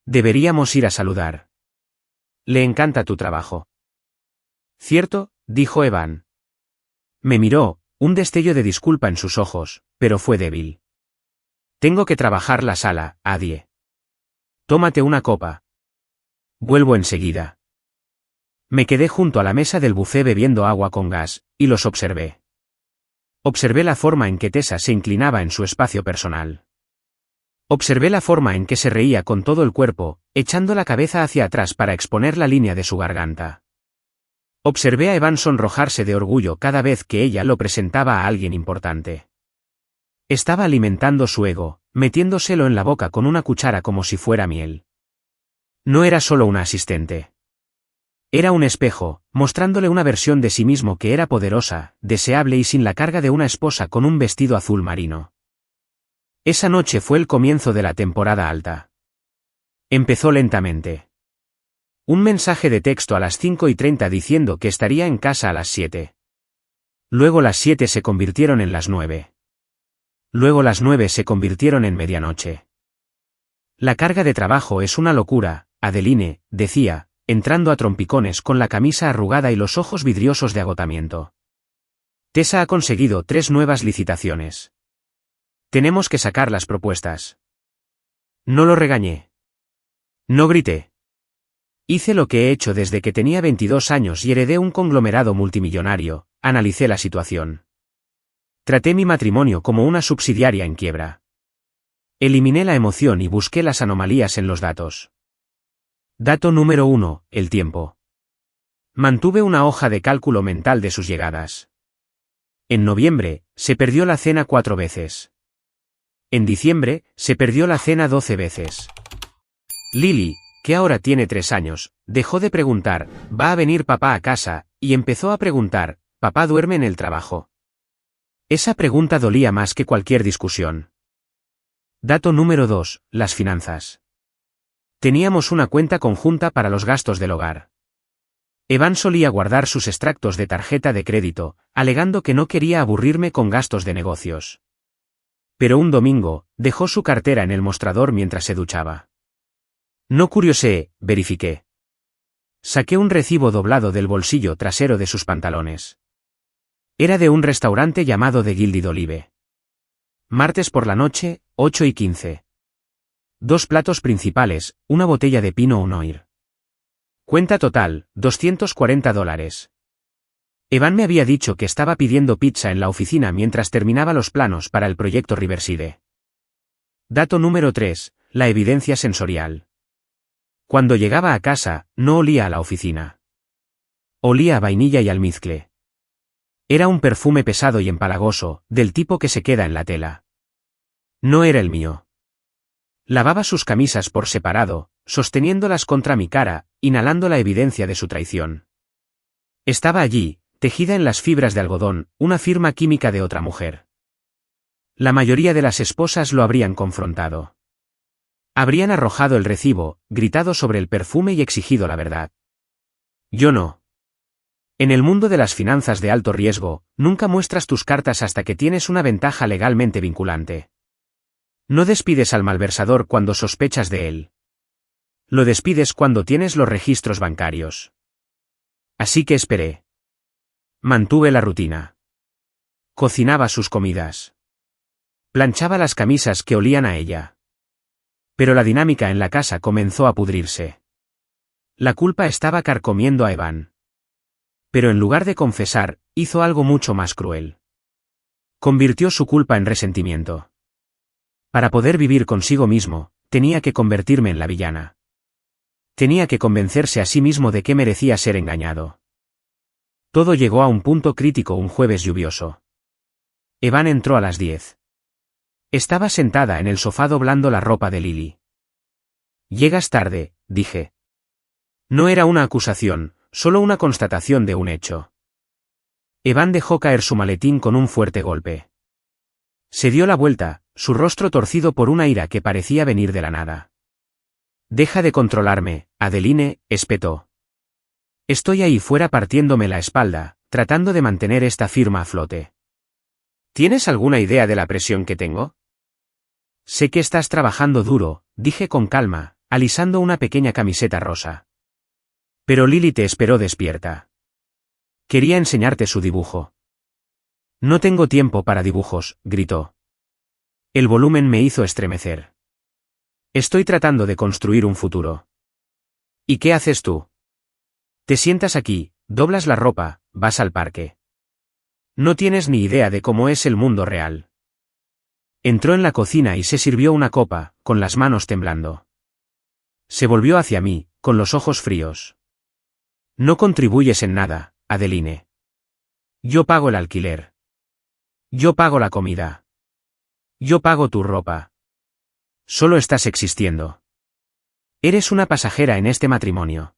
Deberíamos ir a saludar. Le encanta tu trabajo. ¿Cierto?, dijo Evan. Me miró, un destello de disculpa en sus ojos, pero fue débil. Tengo que trabajar la sala, Adie. Tómate una copa. Vuelvo enseguida. Me quedé junto a la mesa del buffet bebiendo agua con gas, y los observé. Observé la forma en que Tessa se inclinaba en su espacio personal. Observé la forma en que se reía con todo el cuerpo, echando la cabeza hacia atrás para exponer la línea de su garganta. Observé a Evan sonrojarse de orgullo cada vez que ella lo presentaba a alguien importante. Estaba alimentando su ego, metiéndoselo en la boca con una cuchara como si fuera miel. No era solo una asistente. Era un espejo, mostrándole una versión de sí mismo que era poderosa, deseable y sin la carga de una esposa con un vestido azul marino. Esa noche fue el comienzo de la temporada alta. Empezó lentamente. Un mensaje de texto a las 5:30 diciendo que estaría en casa a las 7. Luego las 7 se convirtieron en las 9. Luego las 9 se convirtieron en medianoche. La carga de trabajo es una locura, Adeline, decía, entrando a trompicones con la camisa arrugada y los ojos vidriosos de agotamiento. Tessa ha conseguido 3 nuevas licitaciones. Tenemos que sacar las propuestas. No lo regañé. No grité. Hice lo que he hecho desde que tenía 22 años y heredé un conglomerado multimillonario, analicé la situación. Traté mi matrimonio como una subsidiaria en quiebra. Eliminé la emoción y busqué las anomalías en los datos. Dato número 1, el tiempo. Mantuve una hoja de cálculo mental de sus llegadas. En noviembre, se perdió la cena 4 veces. En diciembre, se perdió la cena 12 veces. Lily, que ahora tiene 3 años, dejó de preguntar, ¿va a venir papá a casa?, y empezó a preguntar, ¿papá duerme en el trabajo? Esa pregunta dolía más que cualquier discusión. Dato número 2, las finanzas. Teníamos una cuenta conjunta para los gastos del hogar. Evan solía guardar sus extractos de tarjeta de crédito, alegando que no quería aburrirme con gastos de negocios. Pero un domingo, dejó su cartera en el mostrador mientras se duchaba. No curioseé, verifiqué. Saqué un recibo doblado del bolsillo trasero de sus pantalones. Era de un restaurante llamado The Gilded Olive. Martes por la noche, 8:15. 2 platos principales, una botella de Pinot Noir. Cuenta total, $240. Evan me había dicho que estaba pidiendo pizza en la oficina mientras terminaba los planos para el proyecto Riverside. Dato número 3, la evidencia sensorial. Cuando llegaba a casa, no olía a la oficina. Olía a vainilla y almizcle. Era un perfume pesado y empalagoso, del tipo que se queda en la tela. No era el mío. Lavaba sus camisas por separado, sosteniéndolas contra mi cara, inhalando la evidencia de su traición. Estaba allí, tejida en las fibras de algodón, una firma química de otra mujer. La mayoría de las esposas lo habrían confrontado. Habrían arrojado el recibo, gritado sobre el perfume y exigido la verdad. Yo no. En el mundo de las finanzas de alto riesgo, nunca muestras tus cartas hasta que tienes una ventaja legalmente vinculante. No despides al malversador cuando sospechas de él. Lo despides cuando tienes los registros bancarios. Así que esperé. Mantuve la rutina. Cocinaba sus comidas. Planchaba las camisas que olían a ella. Pero la dinámica en la casa comenzó a pudrirse. La culpa estaba carcomiendo a Evan. Pero en lugar de confesar, hizo algo mucho más cruel. Convirtió su culpa en resentimiento. Para poder vivir consigo mismo, tenía que convertirme en la villana. Tenía que convencerse a sí mismo de que merecía ser engañado. Todo llegó a un punto crítico un jueves lluvioso. Evan entró a las 10. Estaba sentada en el sofá doblando la ropa de Lily. Llegas tarde, dije. No era una acusación, solo una constatación de un hecho. Evan dejó caer su maletín con un fuerte golpe. Se dio la vuelta, su rostro torcido por una ira que parecía venir de la nada. Deja de controlarme, Adeline, espetó. Estoy ahí fuera partiéndome la espalda, tratando de mantener esta firma a flote. ¿Tienes alguna idea de la presión que tengo? Sé que estás trabajando duro, dije con calma, alisando una pequeña camiseta rosa. Pero Lily te esperó despierta. Quería enseñarte su dibujo. No tengo tiempo para dibujos, gritó. El volumen me hizo estremecer. Estoy tratando de construir un futuro. ¿Y qué haces tú? Te sientas aquí, doblas la ropa, vas al parque. No tienes ni idea de cómo es el mundo real. Entró en la cocina y se sirvió una copa, con las manos temblando. Se volvió hacia mí, con los ojos fríos. No contribuyes en nada, Adeline. Yo pago el alquiler. Yo pago la comida. Yo pago tu ropa. Solo estás existiendo. Eres una pasajera en este matrimonio.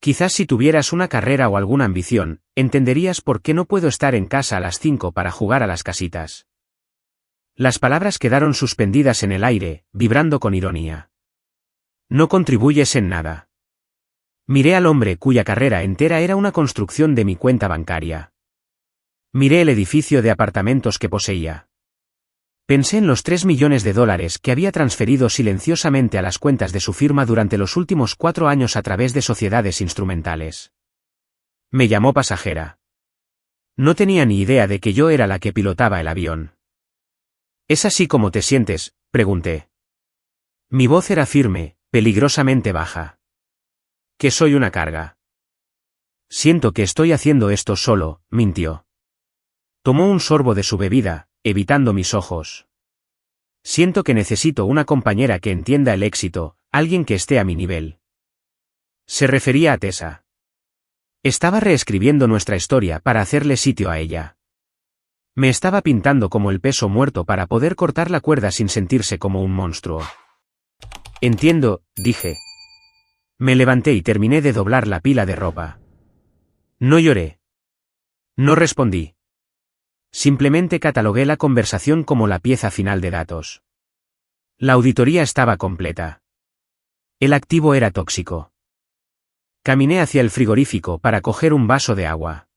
Quizás si tuvieras una carrera o alguna ambición, entenderías por qué no puedo estar en casa a las 5 para jugar a las casitas. Las palabras quedaron suspendidas en el aire, vibrando con ironía. No contribuyes en nada. Miré al hombre cuya carrera entera era una construcción de mi cuenta bancaria. Miré el edificio de apartamentos que poseía. Pensé en los $3 millones que había transferido silenciosamente a las cuentas de su firma durante los últimos 4 años a través de sociedades instrumentales. Me llamó pasajera. No tenía ni idea de que yo era la que pilotaba el avión. ¿Es así como te sientes?, pregunté. Mi voz era firme, peligrosamente baja. Que soy una carga. Siento que estoy haciendo esto solo, mintió. Tomó un sorbo de su bebida, evitando mis ojos. Siento que necesito una compañera que entienda el éxito, alguien que esté a mi nivel. Se refería a Tessa. Estaba reescribiendo nuestra historia para hacerle sitio a ella. Me estaba pintando como el peso muerto para poder cortar la cuerda sin sentirse como un monstruo. Entiendo, dije. Me levanté y terminé de doblar la pila de ropa. No lloré. No respondí. Simplemente catalogué la conversación como la pieza final de datos. La auditoría estaba completa. El activo era tóxico. Caminé hacia el frigorífico para coger un vaso de agua.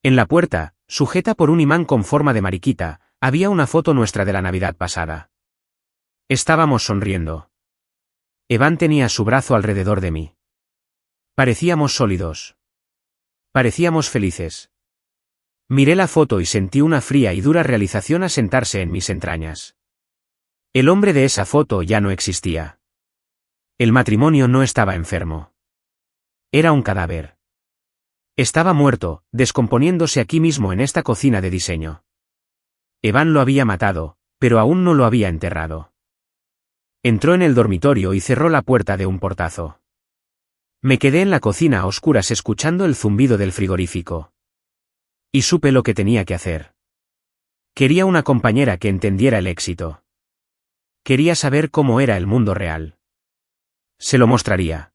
En la puerta, sujeta por un imán con forma de mariquita, había una foto nuestra de la Navidad pasada. Estábamos sonriendo. Evan tenía su brazo alrededor de mí. Parecíamos sólidos. Parecíamos felices. Miré la foto y sentí una fría y dura realización asentarse en mis entrañas. El hombre de esa foto ya no existía. El matrimonio no estaba enfermo. Era un cadáver. Estaba muerto, descomponiéndose aquí mismo en esta cocina de diseño. Evan lo había matado, pero aún no lo había enterrado. Entró en el dormitorio y cerró la puerta de un portazo. Me quedé en la cocina a oscuras escuchando el zumbido del frigorífico. Y supe lo que tenía que hacer. Quería una compañera que entendiera el éxito. Quería saber cómo era el mundo real. Se lo mostraría.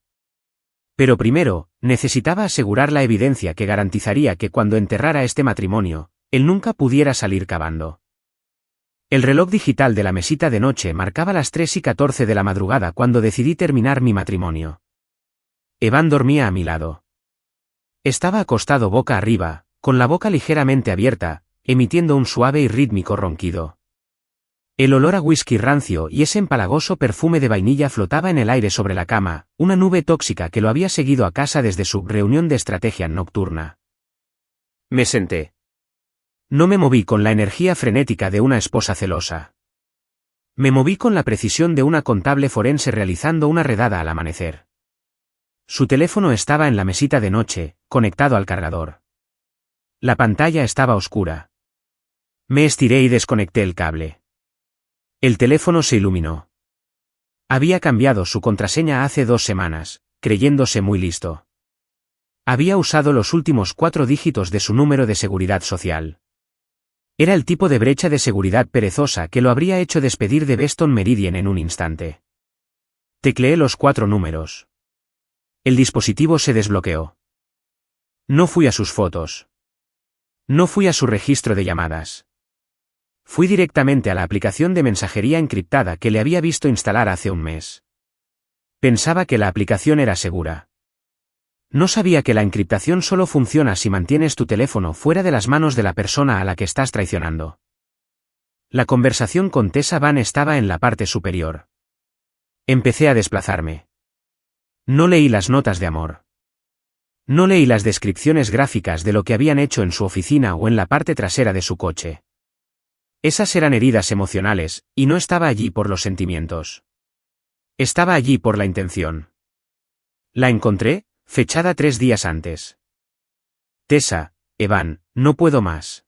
Pero primero, necesitaba asegurar la evidencia que garantizaría que cuando enterrara este matrimonio, él nunca pudiera salir cavando. El reloj digital de la mesita de noche marcaba las 3:14 de la madrugada cuando decidí terminar mi matrimonio. Evan dormía a mi lado. Estaba acostado boca arriba, con la boca ligeramente abierta, emitiendo un suave y rítmico ronquido. El olor a whisky rancio y ese empalagoso perfume de vainilla flotaba en el aire sobre la cama, una nube tóxica que lo había seguido a casa desde su reunión de estrategia nocturna. Me senté. No me moví con la energía frenética de una esposa celosa. Me moví con la precisión de una contable forense realizando una redada al amanecer. Su teléfono estaba en la mesita de noche, conectado al cargador. La pantalla estaba oscura. Me estiré y desconecté el cable. El teléfono se iluminó. Había cambiado su contraseña hace 2 semanas, creyéndose muy listo. Había usado los últimos 4 dígitos de su número de seguridad social. Era el tipo de brecha de seguridad perezosa que lo habría hecho despedir de Weston Meridian en un instante. Tecleé los 4 números. El dispositivo se desbloqueó. No fui a sus fotos. No fui a su registro de llamadas. Fui directamente a la aplicación de mensajería encriptada que le había visto instalar hace un mes. Pensaba que la aplicación era segura. No sabía que la encriptación solo funciona si mantienes tu teléfono fuera de las manos de la persona a la que estás traicionando. La conversación con Tessa Van estaba en la parte superior. Empecé a desplazarme. No leí las notas de amor. No leí las descripciones gráficas de lo que habían hecho en su oficina o en la parte trasera de su coche. Esas eran heridas emocionales, y no estaba allí por los sentimientos. Estaba allí por la intención. La encontré, fechada 3 días antes. Tessa, Evan, no puedo más.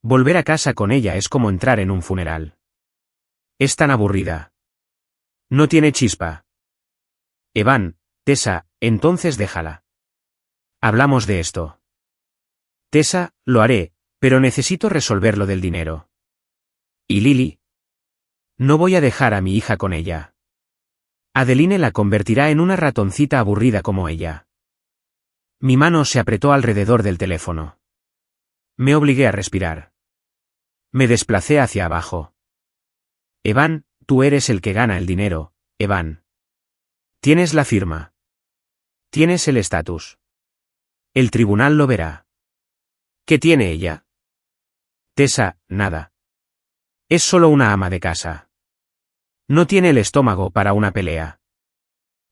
Volver a casa con ella es como entrar en un funeral. Es tan aburrida. No tiene chispa. Evan, Tessa, entonces déjala. Hablamos de esto. Tessa, lo haré, pero necesito resolver lo del dinero. ¿Y Lily? No voy a dejar a mi hija con ella. Adeline la convertirá en una ratoncita aburrida como ella. Mi mano se apretó alrededor del teléfono. Me obligué a respirar. Me desplacé hacia abajo. Evan, tú eres el que gana el dinero, Evan. Tienes la firma. Tienes el estatus. El tribunal lo verá. ¿Qué tiene ella? Tessa, nada. Es solo una ama de casa. No tiene el estómago para una pelea.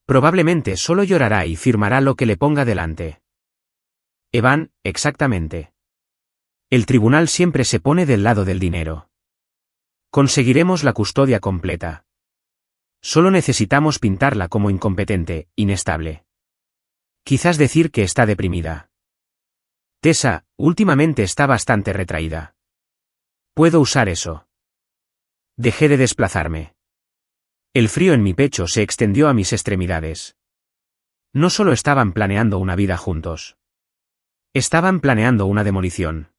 Probablemente solo llorará y firmará lo que le ponga delante. Evan, exactamente. El tribunal siempre se pone del lado del dinero. Conseguiremos la custodia completa. Solo necesitamos pintarla como incompetente, inestable. Quizás decir que está deprimida. Tessa, últimamente está bastante retraída. Puedo usar eso. Dejé de desplazarme. El frío en mi pecho se extendió a mis extremidades. No solo estaban planeando una vida juntos. Estaban planeando una demolición.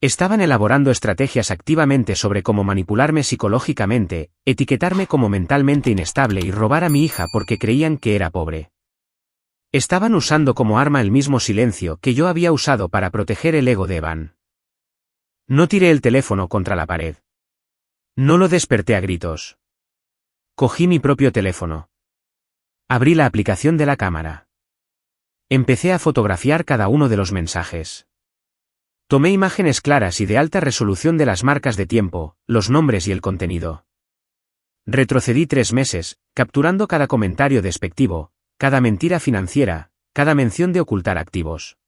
Estaban elaborando estrategias activamente sobre cómo manipularme psicológicamente, etiquetarme como mentalmente inestable y robar a mi hija porque creían que era pobre. Estaban usando como arma el mismo silencio que yo había usado para proteger el ego de Evan. No tiré el teléfono contra la pared. No lo desperté a gritos. Cogí mi propio teléfono. Abrí la aplicación de la cámara. Empecé a fotografiar cada uno de los mensajes. Tomé imágenes claras y de alta resolución de las marcas de tiempo, los nombres y el contenido. Retrocedí 3 meses, capturando cada comentario despectivo, cada mentira financiera, cada mención de ocultar activos.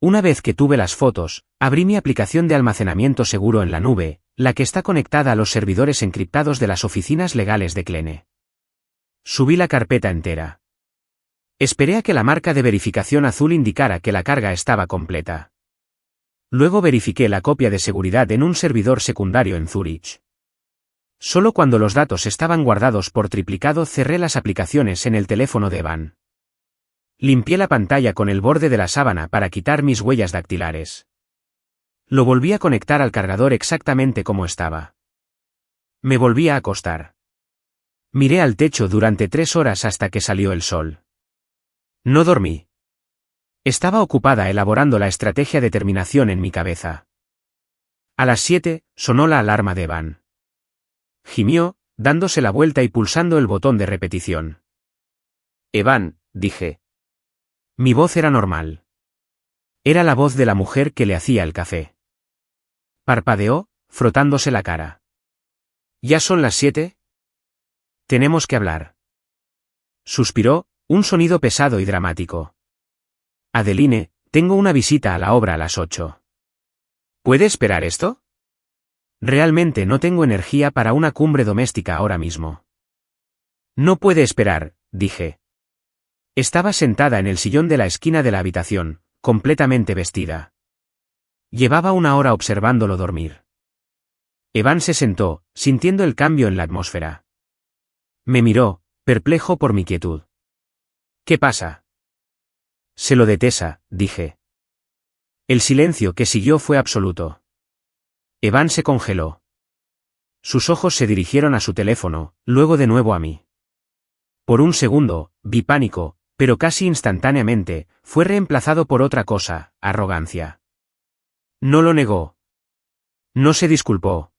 Una vez que tuve las fotos, abrí mi aplicación de almacenamiento seguro en la nube, la que está conectada a los servidores encriptados de las oficinas legales de Clene. Subí la carpeta entera. Esperé a que la marca de verificación azul indicara que la carga estaba completa. Luego verifiqué la copia de seguridad en un servidor secundario en Zúrich. Solo cuando los datos estaban guardados por triplicado cerré las aplicaciones en el teléfono de Evan. Limpié la pantalla con el borde de la sábana para quitar mis huellas dactilares. Lo volví a conectar al cargador exactamente como estaba. Me volví a acostar. Miré al techo durante 3 horas hasta que salió el sol. No dormí. Estaba ocupada elaborando la estrategia de terminación en mi cabeza. A las 7, sonó la alarma de Evan. Gimió, dándose la vuelta y pulsando el botón de repetición. Evan, dije. Mi voz era normal. Era la voz de la mujer que le hacía el café. Parpadeó, frotándose la cara. ¿Ya son las 7? Tenemos que hablar. Suspiró, un sonido pesado y dramático. Adeline, tengo una visita a la obra a las 8. ¿Puede esperar esto? Realmente no tengo energía para una cumbre doméstica ahora mismo. No puede esperar, dije. Estaba sentada en el sillón de la esquina de la habitación, completamente vestida. Llevaba 1 hora observándolo dormir. Evan se sentó, sintiendo el cambio en la atmósfera. Me miró, perplejo por mi quietud. ¿Qué pasa? Se lo de Tessa, dije. El silencio que siguió fue absoluto. Evan se congeló. Sus ojos se dirigieron a su teléfono, luego de nuevo a mí. Por un segundo, vi pánico, pero casi instantáneamente, fue reemplazado por otra cosa, arrogancia. No lo negó. No se disculpó.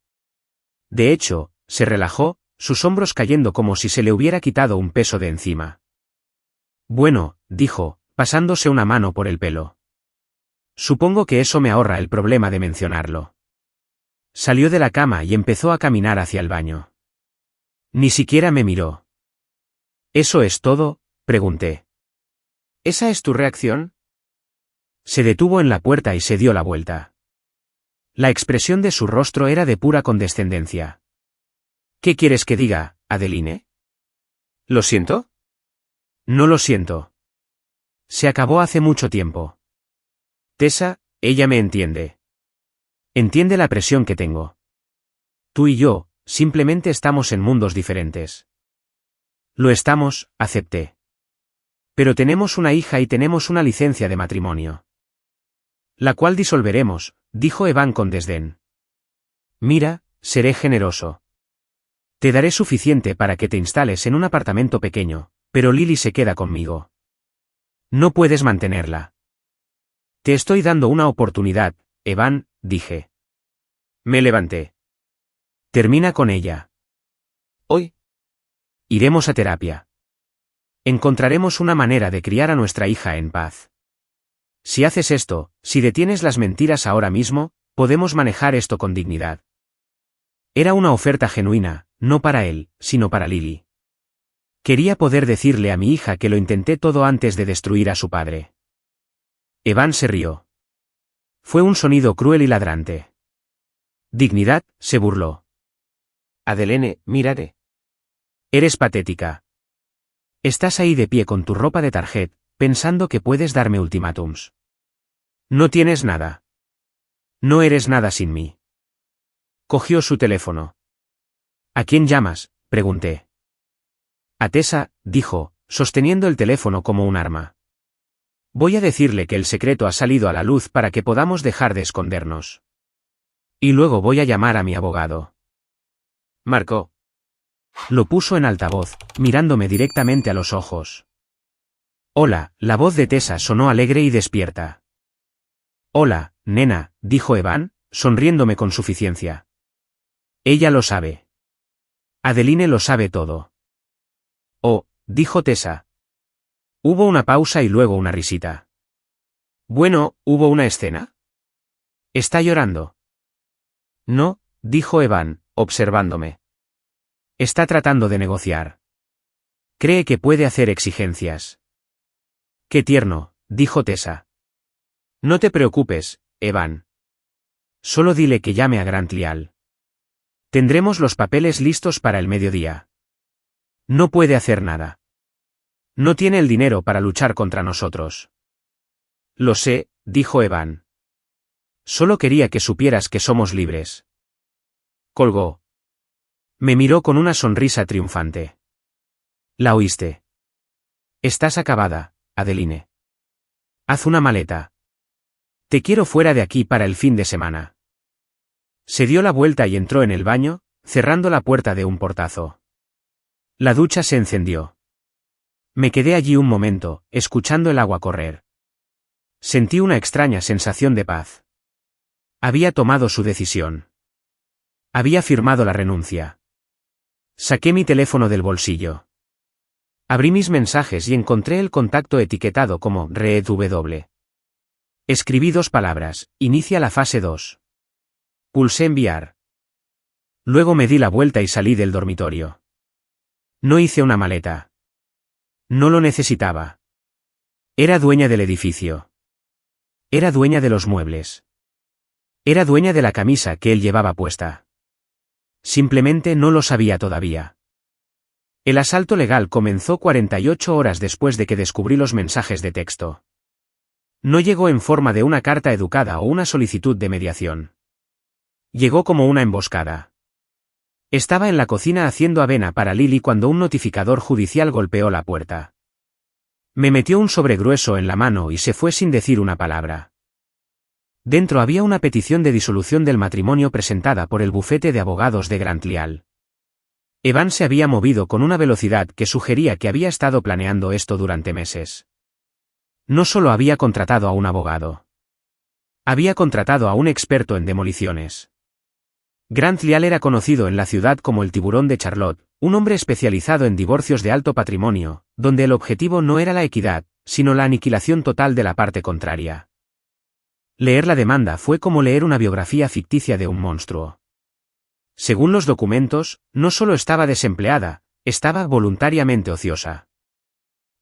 De hecho, se relajó, sus hombros cayendo como si se le hubiera quitado un peso de encima. Bueno, dijo, pasándose una mano por el pelo. Supongo que eso me ahorra el problema de mencionarlo. Salió de la cama y empezó a caminar hacia el baño. Ni siquiera me miró. ¿Eso es todo?, pregunté. ¿Esa es tu reacción? Se detuvo en la puerta y se dio la vuelta. La expresión de su rostro era de pura condescendencia. ¿Qué quieres que diga, Adeline? ¿Lo siento? No lo siento. Se acabó hace mucho tiempo. Tessa, ella me entiende. Entiende la presión que tengo. Tú y yo, simplemente estamos en mundos diferentes. Lo estamos, acepté. Pero tenemos una hija y tenemos una licencia de matrimonio. La cual disolveremos, dijo Evan con desdén. Mira, seré generoso. Te daré suficiente para que te instales en un apartamento pequeño, pero Lily se queda conmigo. No puedes mantenerla. Te estoy dando una oportunidad, Evan, dije. Me levanté. Termina con ella. Hoy. Iremos a terapia. Encontraremos una manera de criar a nuestra hija en paz. Si haces esto, si detienes las mentiras ahora mismo, podemos manejar esto con dignidad. Era una oferta genuina, no para él, sino para Lily. Quería poder decirle a mi hija que lo intenté todo antes de destruir a su padre. Evan se rió. Fue un sonido cruel y ladrante. Dignidad, se burló. Adeline, mírate. Eres patética. Estás ahí de pie con tu ropa de target, pensando que puedes darme ultimátums. No tienes nada. No eres nada sin mí. Cogió su teléfono. ¿A quién llamas?, pregunté. A Tessa, dijo, sosteniendo el teléfono como un arma. Voy a decirle que el secreto ha salido a la luz para que podamos dejar de escondernos. Y luego voy a llamar a mi abogado. Marcó. Lo puso en altavoz, mirándome directamente a los ojos. Hola, la voz de Tessa sonó alegre y despierta. Hola, nena, dijo Evan, sonriéndome con suficiencia. Ella lo sabe. Adeline lo sabe todo. Oh, dijo Tessa. Hubo una pausa y luego una risita. Bueno, ¿hubo una escena? ¿Está llorando? No, dijo Evan, observándome. Está tratando de negociar. Cree que puede hacer exigencias. Qué tierno, dijo Tessa. No te preocupes, Evan. Solo dile que llame a Grant Leal. Tendremos los papeles listos para el mediodía. No puede hacer nada. No tiene el dinero para luchar contra nosotros. Lo sé, dijo Evan. Solo quería que supieras que somos libres. Colgó. Me miró con una sonrisa triunfante. ¿La oíste? Estás acabada, Adeline. Haz una maleta. Te quiero fuera de aquí para el fin de semana. Se dio la vuelta y entró en el baño, cerrando la puerta de un portazo. La ducha se encendió. Me quedé allí un momento, escuchando el agua correr. Sentí una extraña sensación de paz. Había tomado su decisión. Había firmado la renuncia. Saqué mi teléfono del bolsillo. Abrí mis mensajes y encontré el contacto etiquetado como Red W. Escribí 2 palabras, inicia la fase 2. Pulsé enviar. Luego me di la vuelta y salí del dormitorio. No hice una maleta. No lo necesitaba. Era dueña del edificio. Era dueña de los muebles. Era dueña de la camisa que él llevaba puesta. Simplemente no lo sabía todavía. El asalto legal comenzó 48 horas después de que descubrí los mensajes de texto. No llegó en forma de una carta educada o una solicitud de mediación. Llegó como una emboscada. Estaba en la cocina haciendo avena para Lily cuando un notificador judicial golpeó la puerta. Me metió un sobre grueso en la mano y se fue sin decir una palabra. Dentro había una petición de disolución del matrimonio presentada por el bufete de abogados de Grant Leal. Evan se había movido con una velocidad que sugería que había estado planeando esto durante meses. No solo había contratado a un abogado. Había contratado a un experto en demoliciones. Grant Leal era conocido en la ciudad como el tiburón de Charlotte, un hombre especializado en divorcios de alto patrimonio, donde el objetivo no era la equidad, sino la aniquilación total de la parte contraria. Leer la demanda fue como leer una biografía ficticia de un monstruo. Según los documentos, no solo estaba desempleada, estaba voluntariamente ociosa.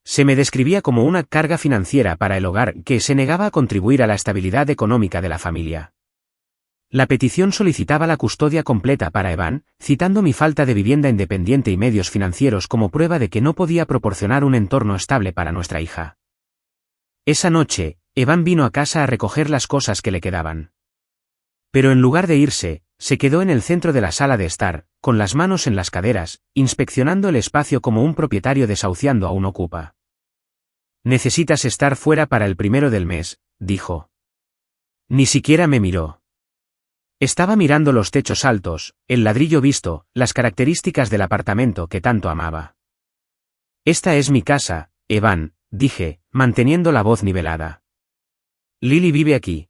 Se me describía como una carga financiera para el hogar que se negaba a contribuir a la estabilidad económica de la familia. La petición solicitaba la custodia completa para Evan, citando mi falta de vivienda independiente y medios financieros como prueba de que no podía proporcionar un entorno estable para nuestra hija. Esa noche, Evan vino a casa a recoger las cosas que le quedaban. Pero en lugar de irse, se quedó en el centro de la sala de estar, con las manos en las caderas, inspeccionando el espacio como un propietario desahuciando a un ocupa. Necesitas estar fuera para el 1 del mes, dijo. Ni siquiera me miró. Estaba mirando los techos altos, el ladrillo visto, las características del apartamento que tanto amaba. Esta es mi casa, Evan, dije, manteniendo la voz nivelada. Lily vive aquí.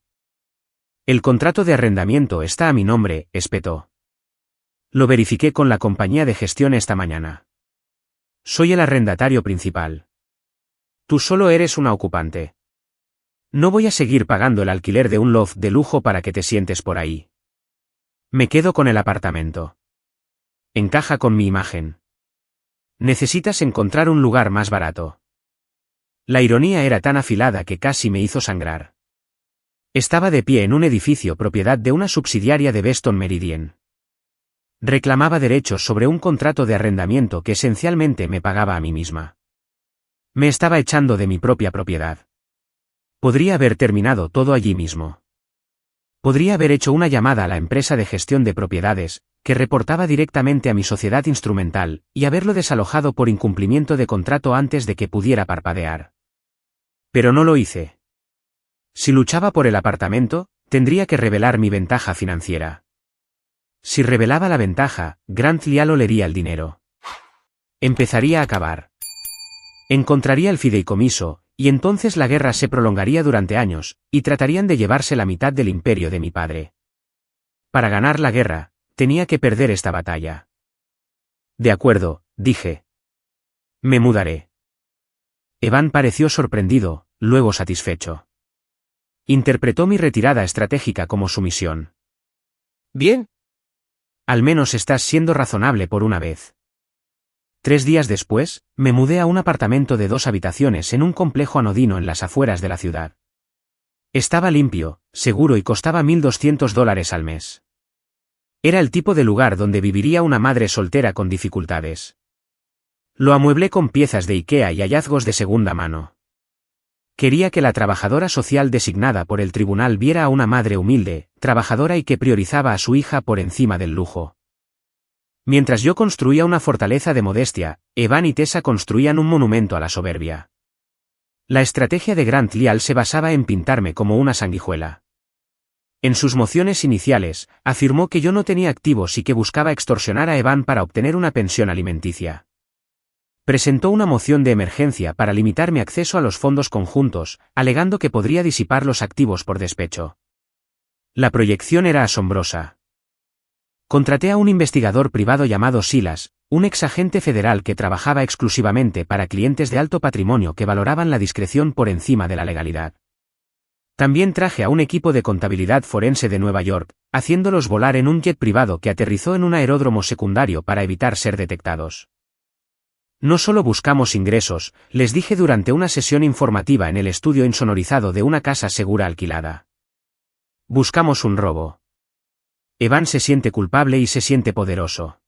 El contrato de arrendamiento está a mi nombre, espetó. Lo verifiqué con la compañía de gestión esta mañana. Soy el arrendatario principal. Tú solo eres una ocupante. No voy a seguir pagando el alquiler de un loft de lujo para que te sientes por ahí. Me quedo con el apartamento. Encaja con mi imagen. Necesitas encontrar un lugar más barato. La ironía era tan afilada que casi me hizo sangrar. Estaba de pie en un edificio propiedad de una subsidiaria de Weston Meridian. Reclamaba derechos sobre un contrato de arrendamiento que esencialmente me pagaba a mí misma. Me estaba echando de mi propia propiedad. Podría haber terminado todo allí mismo. Podría haber hecho una llamada a la empresa de gestión de propiedades, que reportaba directamente a mi sociedad instrumental, y haberlo desalojado por incumplimiento de contrato antes de que pudiera parpadear. Pero no lo hice. Si luchaba por el apartamento, tendría que revelar mi ventaja financiera. Si revelaba la ventaja, Grant Lial olería el dinero. Empezaría a cavar. Encontraría el fideicomiso, y entonces la guerra se prolongaría durante años, y tratarían de llevarse la mitad del imperio de mi padre. Para ganar la guerra, tenía que perder esta batalla. De acuerdo, dije. Me mudaré. Evan pareció sorprendido, luego satisfecho. Interpretó mi retirada estratégica como sumisión. Bien. Al menos estás siendo razonable por una vez. 3 días después, me mudé a un apartamento de 2 habitaciones en un complejo anodino en las afueras de la ciudad. Estaba limpio, seguro y costaba $1,200 al mes. Era el tipo de lugar donde viviría una madre soltera con dificultades. Lo amueblé con piezas de IKEA y hallazgos de segunda mano. Quería que la trabajadora social designada por el tribunal viera a una madre humilde, trabajadora y que priorizaba a su hija por encima del lujo. Mientras yo construía una fortaleza de modestia, Evan y Tessa construían un monumento a la soberbia. La estrategia de Grant Lial se basaba en pintarme como una sanguijuela. En sus mociones iniciales, afirmó que yo no tenía activos y que buscaba extorsionar a Evan para obtener una pensión alimenticia. Presentó una moción de emergencia para limitar mi acceso a los fondos conjuntos, alegando que podría disipar los activos por despecho. La proyección era asombrosa. Contraté a un investigador privado llamado Silas, un exagente federal que trabajaba exclusivamente para clientes de alto patrimonio que valoraban la discreción por encima de la legalidad. También traje a un equipo de contabilidad forense de Nueva York, haciéndolos volar en un jet privado que aterrizó en un aeródromo secundario para evitar ser detectados. No solo buscamos ingresos, les dije durante una sesión informativa en el estudio insonorizado de una casa segura alquilada. Buscamos un robo. Evan se siente culpable y se siente poderoso.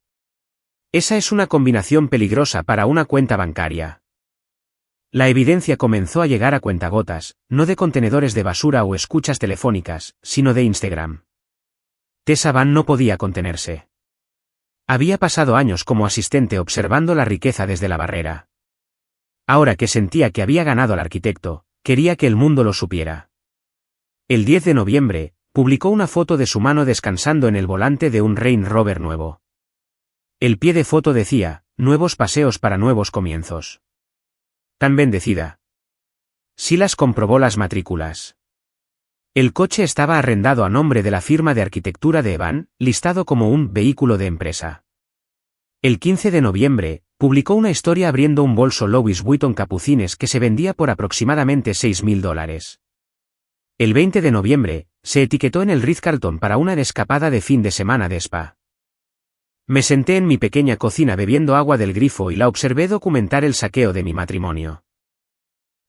Esa es una combinación peligrosa para una cuenta bancaria. La evidencia comenzó a llegar a cuentagotas, no de contenedores de basura o escuchas telefónicas, sino de Instagram. Tessa Van no podía contenerse. Había pasado años como asistente observando la riqueza desde la barrera. Ahora que sentía que había ganado al arquitecto, quería que el mundo lo supiera. El 10 de noviembre, publicó una foto de su mano descansando en el volante de un Range Rover nuevo. El pie de foto decía, nuevos paseos para nuevos comienzos. Tan bendecida. Silas comprobó las matrículas. El coche estaba arrendado a nombre de la firma de arquitectura de Evan, listado como un vehículo de empresa. El 15 de noviembre, publicó una historia abriendo un bolso Louis Vuitton Capucines que se vendía por aproximadamente $6,000. El 20 de noviembre, se etiquetó en el Ritz-Carlton para una escapada de fin de semana de spa. Me senté en mi pequeña cocina bebiendo agua del grifo y la observé documentar el saqueo de mi matrimonio.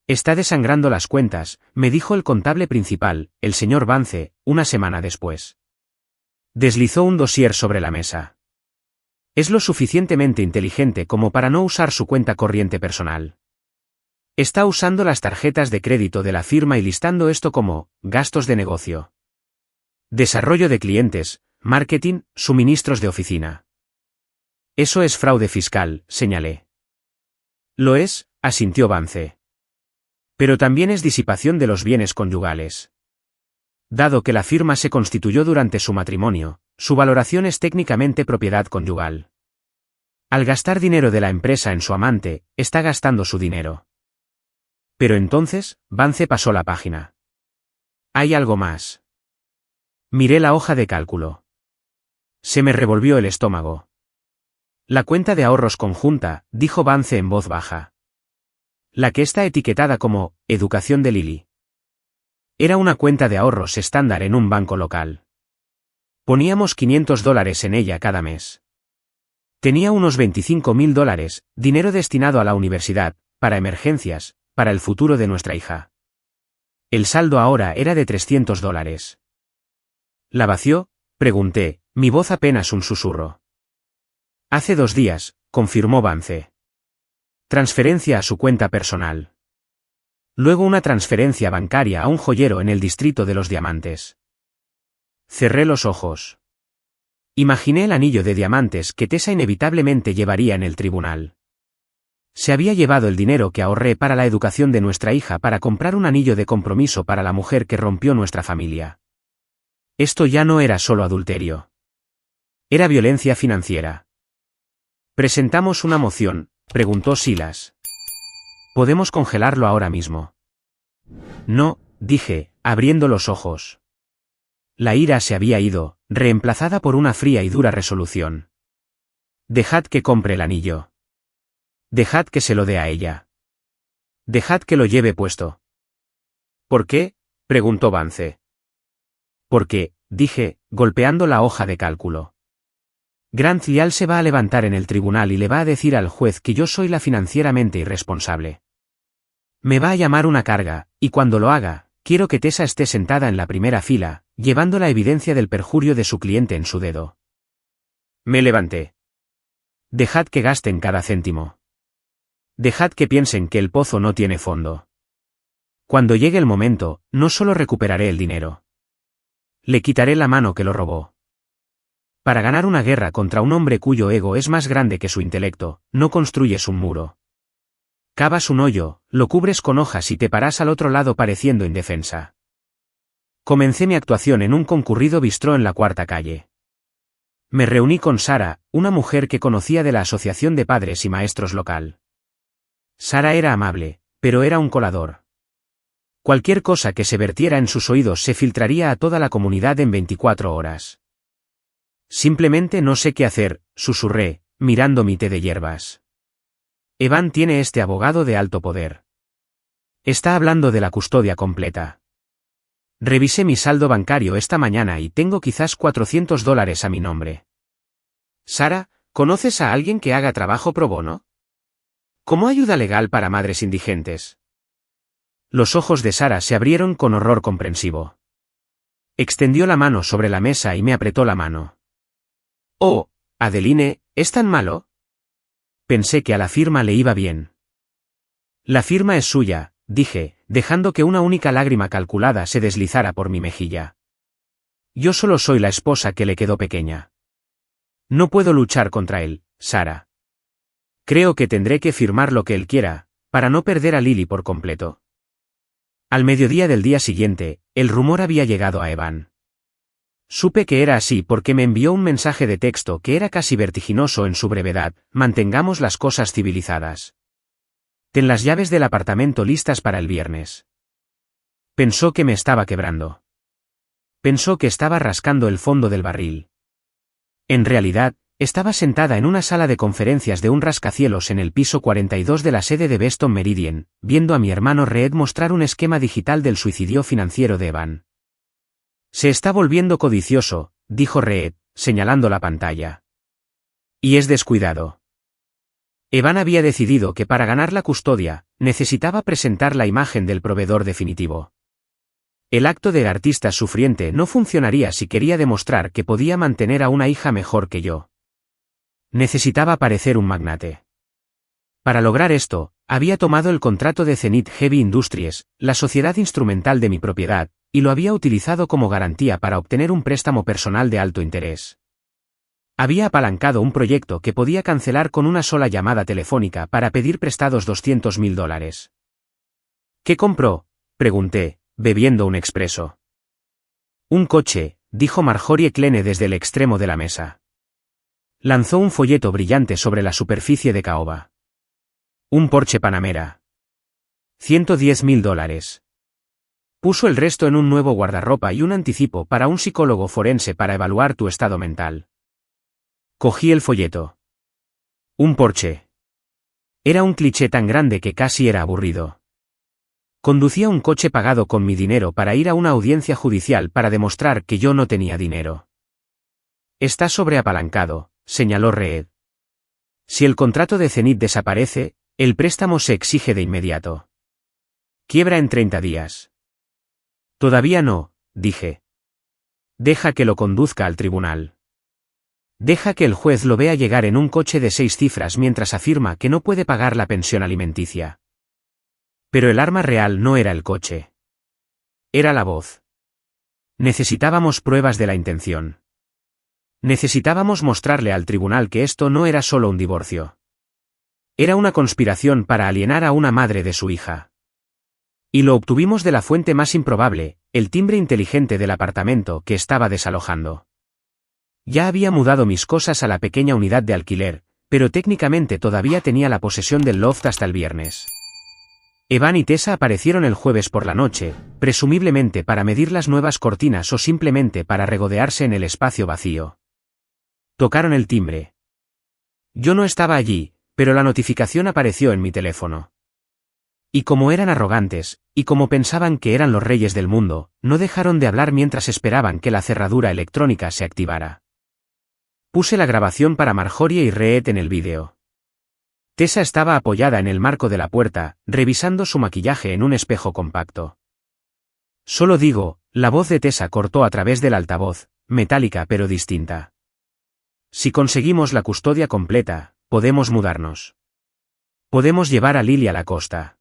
Está desangrando las cuentas, me dijo el contable principal, el señor Vance, una semana después. Deslizó un dossier sobre la mesa. Es lo suficientemente inteligente como para no usar su cuenta corriente personal. Está usando las tarjetas de crédito de la firma y listando esto como gastos de negocio. Desarrollo de clientes, marketing, suministros de oficina. Eso es fraude fiscal, señalé. Lo es, asintió Vance. Pero también es disipación de los bienes conyugales. Dado que la firma se constituyó durante su matrimonio, su valoración es técnicamente propiedad conyugal. Al gastar dinero de la empresa en su amante, está gastando su dinero. Pero entonces, Vance pasó la página. Hay algo más. Miré la hoja de cálculo. Se me revolvió el estómago. La cuenta de ahorros conjunta, dijo Vance en voz baja. La que está etiquetada como Educación de Lily. Era una cuenta de ahorros estándar en un banco local. Poníamos $500 en ella cada mes. Tenía unos $25,000, dinero destinado a la universidad, para emergencias, para el futuro de nuestra hija. El saldo ahora era de $300. ¿La vació?, pregunté, mi voz apenas un susurro. Hace 2 días, confirmó Vance. Transferencia a su cuenta personal. Luego una transferencia bancaria a un joyero en el distrito de los diamantes. Cerré los ojos. Imaginé el anillo de diamantes que Tessa inevitablemente llevaría en el tribunal. Se había llevado el dinero que ahorré para la educación de nuestra hija para comprar un anillo de compromiso para la mujer que rompió nuestra familia. Esto ya no era solo adulterio. Era violencia financiera. «¿Presentamos una moción?», preguntó Silas. «Podemos congelarlo ahora mismo». «No», dije, abriendo los ojos. La ira se había ido, reemplazada por una fría y dura resolución. «Dejad que compre el anillo. Dejad que se lo dé a ella. Dejad que lo lleve puesto». «¿Por qué?», preguntó Vance. «Porque», dije, golpeando la hoja de cálculo. «Grant Lial se va a levantar en el tribunal y le va a decir al juez que yo soy la financieramente irresponsable. Me va a llamar una carga, y cuando lo haga, quiero que Tessa esté sentada en la primera fila, llevando la evidencia del perjurio de su cliente en su dedo». Me levanté. «Dejad que gasten cada céntimo. Dejad que piensen que el pozo no tiene fondo. Cuando llegue el momento, no solo recuperaré el dinero. Le quitaré la mano que lo robó. Para ganar una guerra contra un hombre cuyo ego es más grande que su intelecto, no construyes un muro. Cavas un hoyo, lo cubres con hojas y te paras al otro lado pareciendo indefensa». Comencé mi actuación en un concurrido bistró en la Cuarta Calle. Me reuní con Sara, una mujer que conocía de la Asociación de Padres y Maestros local. Sara era amable, pero era un colador. Cualquier cosa que se vertiera en sus oídos se filtraría a toda la comunidad en 24 horas. «Simplemente no sé qué hacer», susurré, mirando mi té de hierbas. «Evan tiene este abogado de alto poder. Está hablando de la custodia completa. Revisé mi saldo bancario esta mañana y tengo quizás $400 a mi nombre». «Sara, ¿conoces a alguien que haga trabajo pro bono? ¿Como ayuda legal para madres indigentes?». Los ojos de Sara se abrieron con horror comprensivo. Extendió la mano sobre la mesa y me apretó la mano. «Oh, Adeline, ¿es tan malo?». Pensé que a la firma le iba bien. «La firma es suya», dije, dejando que una única lágrima calculada se deslizara por mi mejilla. «Yo solo soy la esposa que le quedó pequeña. No puedo luchar contra él, Sara. Creo que tendré que firmar lo que él quiera, para no perder a Lily por completo». Al mediodía del día siguiente, el rumor había llegado a Evan. Supe que era así porque me envió un mensaje de texto que era casi vertiginoso en su brevedad: «Mantengamos las cosas civilizadas. Ten las llaves del apartamento listas para el viernes». Pensó que me estaba quebrando. Pensó que estaba rascando el fondo del barril. En realidad, estaba sentada en una sala de conferencias de un rascacielos en el piso 42 de la sede de Beston Meridian, viendo a mi hermano Reed mostrar un esquema digital del suicidio financiero de Evan. «Se está volviendo codicioso», dijo Reed, señalando la pantalla. «Y es descuidado». Evan había decidido que para ganar la custodia, necesitaba presentar la imagen del proveedor definitivo. El acto de artista sufriente no funcionaría si quería demostrar que podía mantener a una hija mejor que yo. Necesitaba parecer un magnate. Para lograr esto, había tomado el contrato de Zenith Heavy Industries, la sociedad instrumental de mi propiedad, y lo había utilizado como garantía para obtener un préstamo personal de alto interés. Había apalancado un proyecto que podía cancelar con una sola llamada telefónica para pedir prestados $200,000. «¿Qué compró?», pregunté, bebiendo un expreso. «Un coche», dijo Marjorie Klene desde el extremo de la mesa. Lanzó un folleto brillante sobre la superficie de caoba. «Un Porsche Panamera. $110,000. Puso el resto en un nuevo guardarropa y un anticipo para un psicólogo forense para evaluar tu estado mental». Cogí el folleto. Un Porsche. Era un cliché tan grande que casi era aburrido. Conducía un coche pagado con mi dinero para ir a una audiencia judicial para demostrar que yo no tenía dinero. «Está sobreapalancado», señaló Reed. «Si el contrato de Zenith desaparece, el préstamo se exige de inmediato. Quiebra en 30 días. Todavía no», dije. «Deja que lo conduzca al tribunal. Deja que el juez lo vea llegar en un coche de 6 cifras mientras afirma que no puede pagar la pensión alimenticia». Pero el arma real no era el coche. Era la voz. Necesitábamos pruebas de la intención. Necesitábamos mostrarle al tribunal que esto no era solo un divorcio. Era una conspiración para alienar a una madre de su hija. Y lo obtuvimos de la fuente más improbable, el timbre inteligente del apartamento que estaba desalojando. Ya había mudado mis cosas a la pequeña unidad de alquiler, pero técnicamente todavía tenía la posesión del loft hasta el viernes. Evan y Tessa aparecieron el jueves por la noche, presumiblemente para medir las nuevas cortinas o simplemente para regodearse en el espacio vacío. Tocaron el timbre. Yo no estaba allí, pero la notificación apareció en mi teléfono. Y como eran arrogantes, y como pensaban que eran los reyes del mundo, no dejaron de hablar mientras esperaban que la cerradura electrónica se activara. Puse la grabación para Marjorie y Reed en el vídeo. Tessa estaba apoyada en el marco de la puerta, revisando su maquillaje en un espejo compacto. Solo digo, la voz de Tessa cortó a través del altavoz, metálica pero distinta. Si conseguimos la custodia completa, podemos mudarnos. Podemos llevar a Lily a la costa.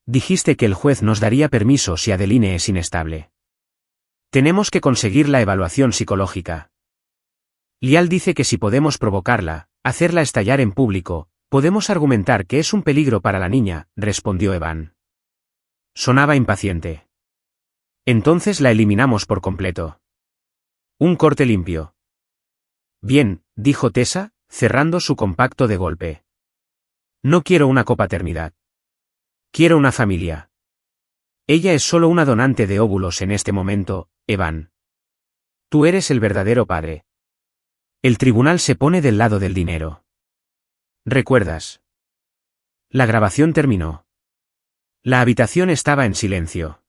Dijiste que el juez nos daría permiso si Adeline es inestable. Tenemos que conseguir la evaluación psicológica. Lial dice que si podemos provocarla, hacerla estallar en público, podemos argumentar que es un peligro para la niña, respondió Evan. Sonaba impaciente. Entonces la eliminamos por completo. Un corte limpio. Bien, dijo Tessa, cerrando su compacto de golpe. No quiero una copaternidad. Quiero una familia. Ella es solo una donante de óvulos en este momento, Evan. Tú eres el verdadero padre. El tribunal se pone del lado del dinero. ¿Recuerdas? La grabación terminó. La habitación estaba en silencio.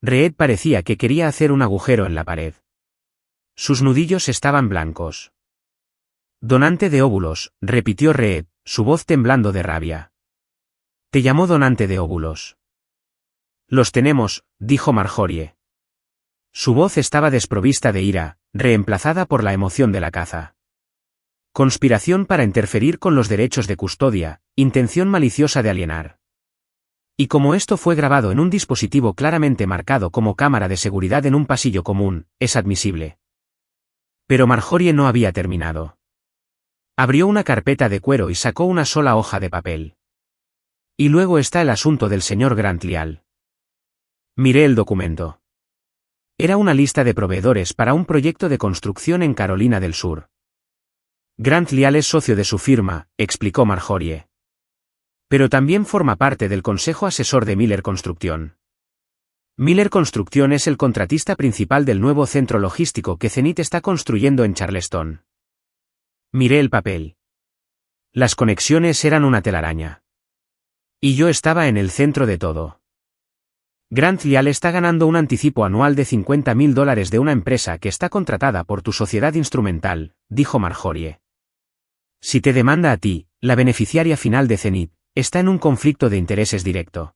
Reed parecía que quería hacer un agujero en la pared. Sus nudillos estaban blancos. Donante de óvulos, repitió Reed, su voz temblando de rabia. Te llamó donante de óvulos. Los tenemos, dijo Marjorie. Su voz estaba desprovista de ira, reemplazada por la emoción de la caza. Conspiración para interferir con los derechos de custodia, intención maliciosa de alienar. Y como esto fue grabado en un dispositivo claramente marcado como cámara de seguridad en un pasillo común, es admisible. Pero Marjorie no había terminado. Abrió una carpeta de cuero y sacó una sola hoja de papel. Y luego está el asunto del señor Grant Lial. Miré el documento. Era una lista de proveedores para un proyecto de construcción en Carolina del Sur. Grant Lial es socio de su firma, explicó Marjorie. Pero también forma parte del consejo asesor de Miller Construcción. Miller Construcción es el contratista principal del nuevo centro logístico que Zenith está construyendo en Charleston. Miré el papel. Las conexiones eran una telaraña. Y yo estaba en el centro de todo. Grant Lial está ganando un anticipo anual de $50,000 de una empresa que está contratada por tu sociedad instrumental, dijo Marjorie. Si te demanda a ti, la beneficiaria final de Zenith, está en un conflicto de intereses directo.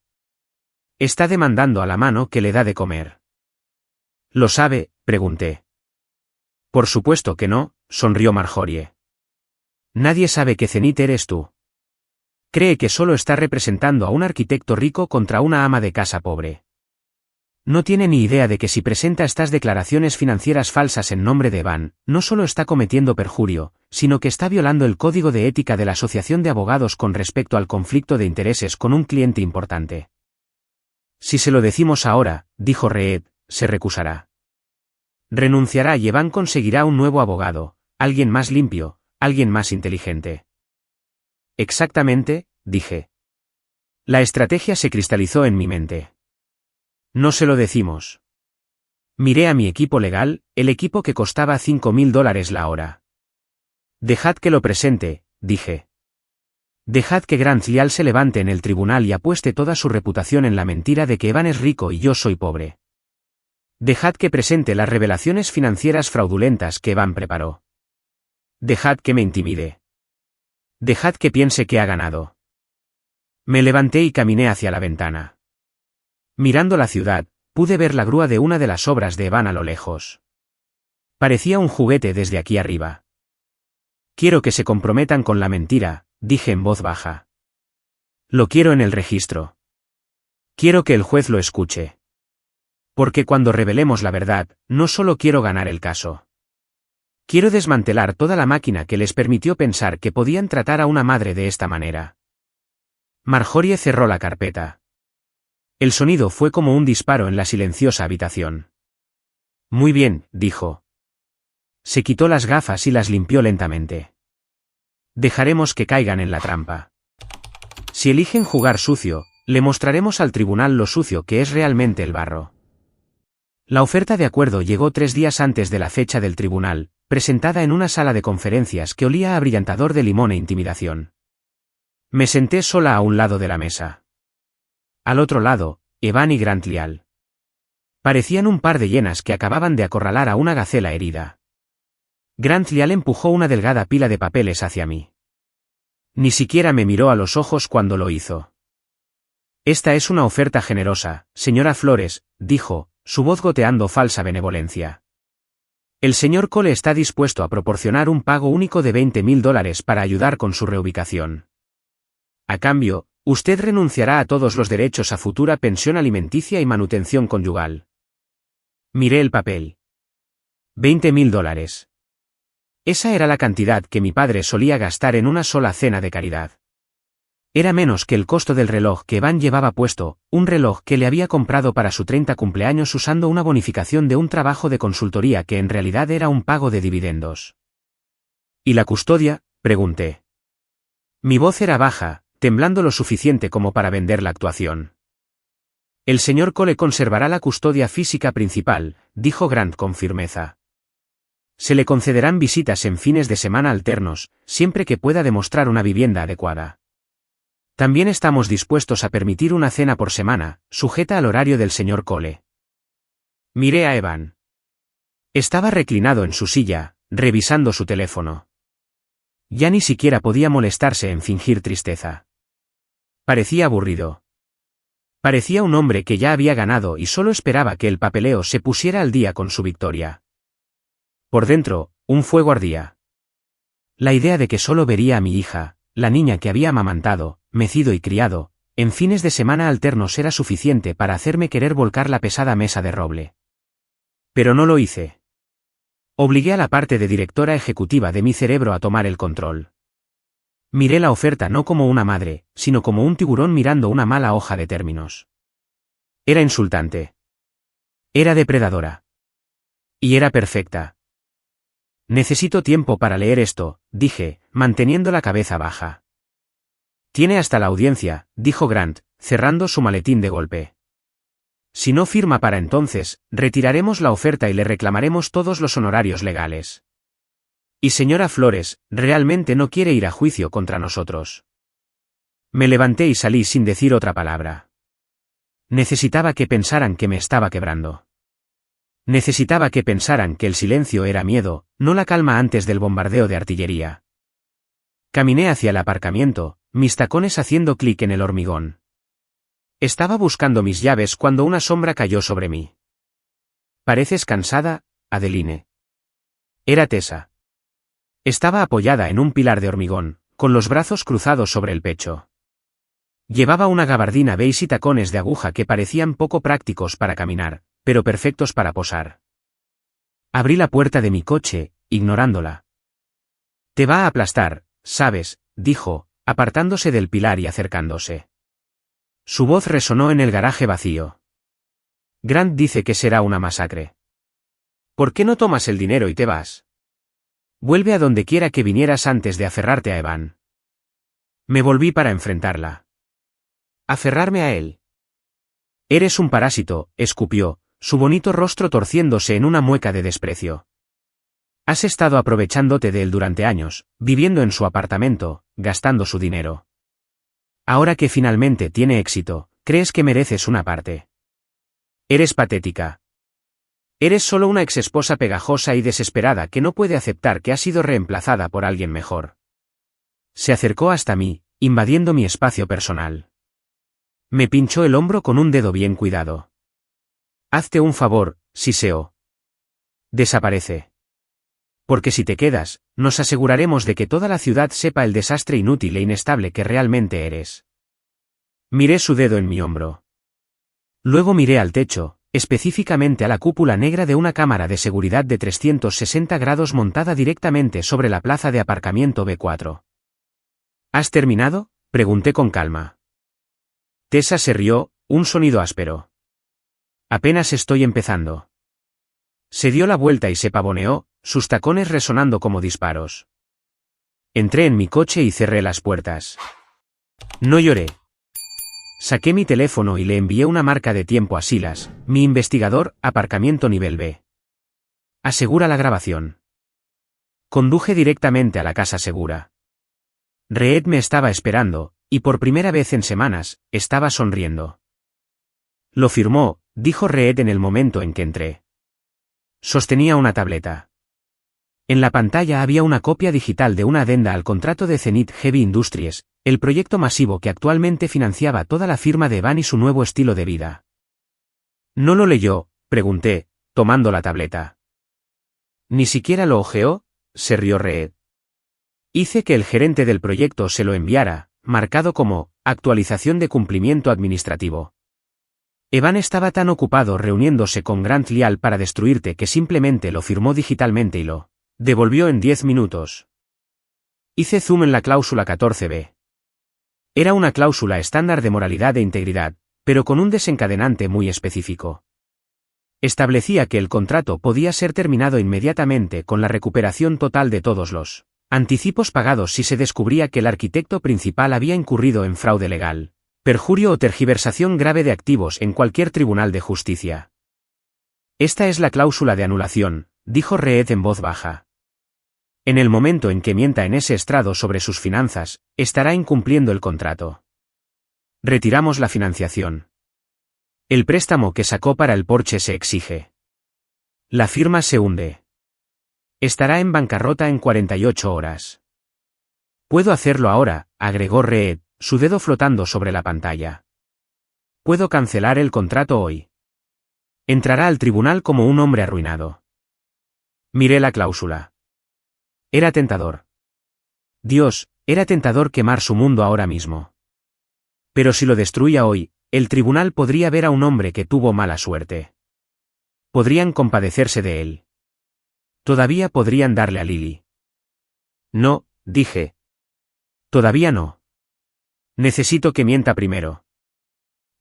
Está demandando a la mano que le da de comer. ¿Lo sabe?, pregunté. Por supuesto que no, sonrió Marjorie. Nadie sabe que Zenith eres tú. Cree que solo está representando a un arquitecto rico contra una ama de casa pobre. No tiene ni idea de que si presenta estas declaraciones financieras falsas en nombre de Evan, no solo está cometiendo perjurio, sino que está violando el código de ética de la Asociación de Abogados con respecto al conflicto de intereses con un cliente importante. Si se lo decimos ahora, dijo Reed, se recusará. Renunciará y Evan conseguirá un nuevo abogado, alguien más limpio, alguien más inteligente. Exactamente, dije. La estrategia se cristalizó en mi mente. No se lo decimos. Miré a mi equipo legal, el equipo que costaba $5,000 la hora. Dejad que lo presente, dije. Dejad que Grant Lial se levante en el tribunal y apueste toda su reputación en la mentira de que Evan es rico y yo soy pobre. Dejad que presente las revelaciones financieras fraudulentas que Evan preparó. Dejad que me intimide. Dejad que piense que ha ganado. Me levanté y caminé hacia la ventana. Mirando la ciudad, pude ver la grúa de una de las obras de Evan a lo lejos. Parecía un juguete desde aquí arriba. Quiero que se comprometan con la mentira, dije en voz baja. Lo quiero en el registro. Quiero que el juez lo escuche. Porque cuando revelemos la verdad, no solo quiero ganar el caso. Quiero desmantelar toda la máquina que les permitió pensar que podían tratar a una madre de esta manera. Marjorie cerró la carpeta. El sonido fue como un disparo en la silenciosa habitación. Muy bien, dijo. Se quitó las gafas y las limpió lentamente. Dejaremos que caigan en la trampa. Si eligen jugar sucio, le mostraremos al tribunal lo sucio que es realmente el barro. La oferta de acuerdo llegó 3 días antes de la fecha del tribunal, presentada en una sala de conferencias que olía a brillantador de limón e intimidación. Me senté sola a un lado de la mesa. Al otro lado, Evan y Grant Leal. Parecían un par de hienas que acababan de acorralar a una gacela herida. Grant Leal empujó una delgada pila de papeles hacia mí. Ni siquiera me miró a los ojos cuando lo hizo. Esta es una oferta generosa, señora Flores, dijo, su voz goteando falsa benevolencia. El señor Cole está dispuesto a proporcionar un pago único de $20,000 para ayudar con su reubicación. A cambio, usted renunciará a todos los derechos a futura pensión alimenticia y manutención conyugal. Miré el papel. $20,000. Esa era la cantidad que mi padre solía gastar en una sola cena de caridad. Era menos que el costo del reloj que Evan llevaba puesto, un reloj que le había comprado para su 30 cumpleaños usando una bonificación de un trabajo de consultoría que en realidad era un pago de dividendos. ¿Y la custodia?, pregunté. Mi voz era baja, temblando lo suficiente como para vender la actuación. El señor Cole conservará la custodia física principal, dijo Grant con firmeza. Se le concederán visitas en fines de semana alternos, siempre que pueda demostrar una vivienda adecuada. También estamos dispuestos a permitir una cena por semana, sujeta al horario del señor Cole. Miré a Evan. Estaba reclinado en su silla, revisando su teléfono. Ya ni siquiera podía molestarse en fingir tristeza. Parecía aburrido. Parecía un hombre que ya había ganado y solo esperaba que el papeleo se pusiera al día con su victoria. Por dentro, un fuego ardía. La idea de que solo vería a mi hija, la niña que había amamantado, mecido y criado, en fines de semana alternos era suficiente para hacerme querer volcar la pesada mesa de roble. Pero no lo hice. Obligué a la parte de directora ejecutiva de mi cerebro a tomar el control. Miré la oferta no como una madre, sino como un tiburón mirando una mala hoja de términos. Era insultante. Era depredadora. Y era perfecta. Necesito tiempo para leer esto, dije, manteniendo la cabeza baja. Tiene hasta la audiencia, dijo Grant, cerrando su maletín de golpe. Si no firma para entonces, retiraremos la oferta y le reclamaremos todos los honorarios legales. Y señora Flores, realmente no quiere ir a juicio contra nosotros. Me levanté y salí sin decir otra palabra. Necesitaba que pensaran que me estaba quebrando. Necesitaba que pensaran que el silencio era miedo, no la calma antes del bombardeo de artillería. Caminé hacia el aparcamiento, mis tacones haciendo clic en el hormigón. Estaba buscando mis llaves cuando una sombra cayó sobre mí. «¿Pareces cansada, Adeline?» Era Tessa. Estaba apoyada en un pilar de hormigón, con los brazos cruzados sobre el pecho. Llevaba una gabardina beige y tacones de aguja que parecían poco prácticos para caminar, pero perfectos para posar. Abrí la puerta de mi coche, ignorándola. «Te va a aplastar, ¿sabes?», dijo, apartándose del pilar y acercándose. Su voz resonó en el garaje vacío. «Grant dice que será una masacre. ¿Por qué no tomas el dinero y te vas? Vuelve a donde quiera que vinieras antes de aferrarte a Evan». Me volví para enfrentarla. «¿Aferrarme a él?» «Eres un parásito», escupió, su bonito rostro torciéndose en una mueca de desprecio. «Has estado aprovechándote de él durante años, viviendo en su apartamento, gastando su dinero. Ahora que finalmente tiene éxito, crees que mereces una parte. Eres patética. Eres solo una exesposa pegajosa y desesperada que no puede aceptar que ha sido reemplazada por alguien mejor». Se acercó hasta mí, invadiendo mi espacio personal. Me pinchó el hombro con un dedo bien cuidado. «Hazte un favor, Siseo. Desaparece. Porque si te quedas, nos aseguraremos de que toda la ciudad sepa el desastre inútil e inestable que realmente eres». Miré su dedo en mi hombro. Luego miré al techo, específicamente a la cúpula negra de una cámara de seguridad de 360 grados montada directamente sobre la plaza de aparcamiento B4. ¿Has terminado?, pregunté con calma. Tessa se rió, un sonido áspero. Apenas estoy empezando. Se dio la vuelta y se pavoneó, sus tacones resonando como disparos. Entré en mi coche y cerré las puertas. No lloré. Saqué mi teléfono y le envié una marca de tiempo a Silas, mi investigador, aparcamiento nivel B. Asegura la grabación. Conduje directamente a la casa segura. Reed me estaba esperando, y por primera vez en semanas, estaba sonriendo. Lo firmó, dijo Reed en el momento en que entré. Sostenía una tableta. En la pantalla había una copia digital de una adenda al contrato de Zenith Heavy Industries, el proyecto masivo que actualmente financiaba toda la firma de Evan y su nuevo estilo de vida. ¿No lo leyó?, pregunté, tomando la tableta. ¿Ni siquiera lo hojeó?, se rió Reed. Hice que el gerente del proyecto se lo enviara, marcado como actualización de cumplimiento administrativo. Evan estaba tan ocupado reuniéndose con Grant Lial para destruirte que simplemente lo firmó digitalmente y lo devolvió en 10 minutos. Hice zoom en la cláusula 14b. Era una cláusula estándar de moralidad e integridad, pero con un desencadenante muy específico. Establecía que el contrato podía ser terminado inmediatamente con la recuperación total de todos los anticipos pagados si se descubría que el arquitecto principal había incurrido en fraude legal, perjurio o tergiversación grave de activos en cualquier tribunal de justicia. Esta es la cláusula de anulación, dijo Reed en voz baja. En el momento en que mienta en ese estrado sobre sus finanzas, estará incumpliendo el contrato. Retiramos la financiación. El préstamo que sacó para el Porsche se exige. La firma se hunde. Estará en bancarrota en 48 horas. Puedo hacerlo ahora, agregó Reed, su dedo flotando sobre la pantalla. Puedo cancelar el contrato hoy. Entrará al tribunal como un hombre arruinado. Miré la cláusula. Era tentador. Dios, era tentador quemar su mundo ahora mismo. Pero si lo destruía hoy, el tribunal podría ver a un hombre que tuvo mala suerte. Podrían compadecerse de él. Todavía podrían darle a Lily. No, dije. Todavía no. Necesito que mienta primero.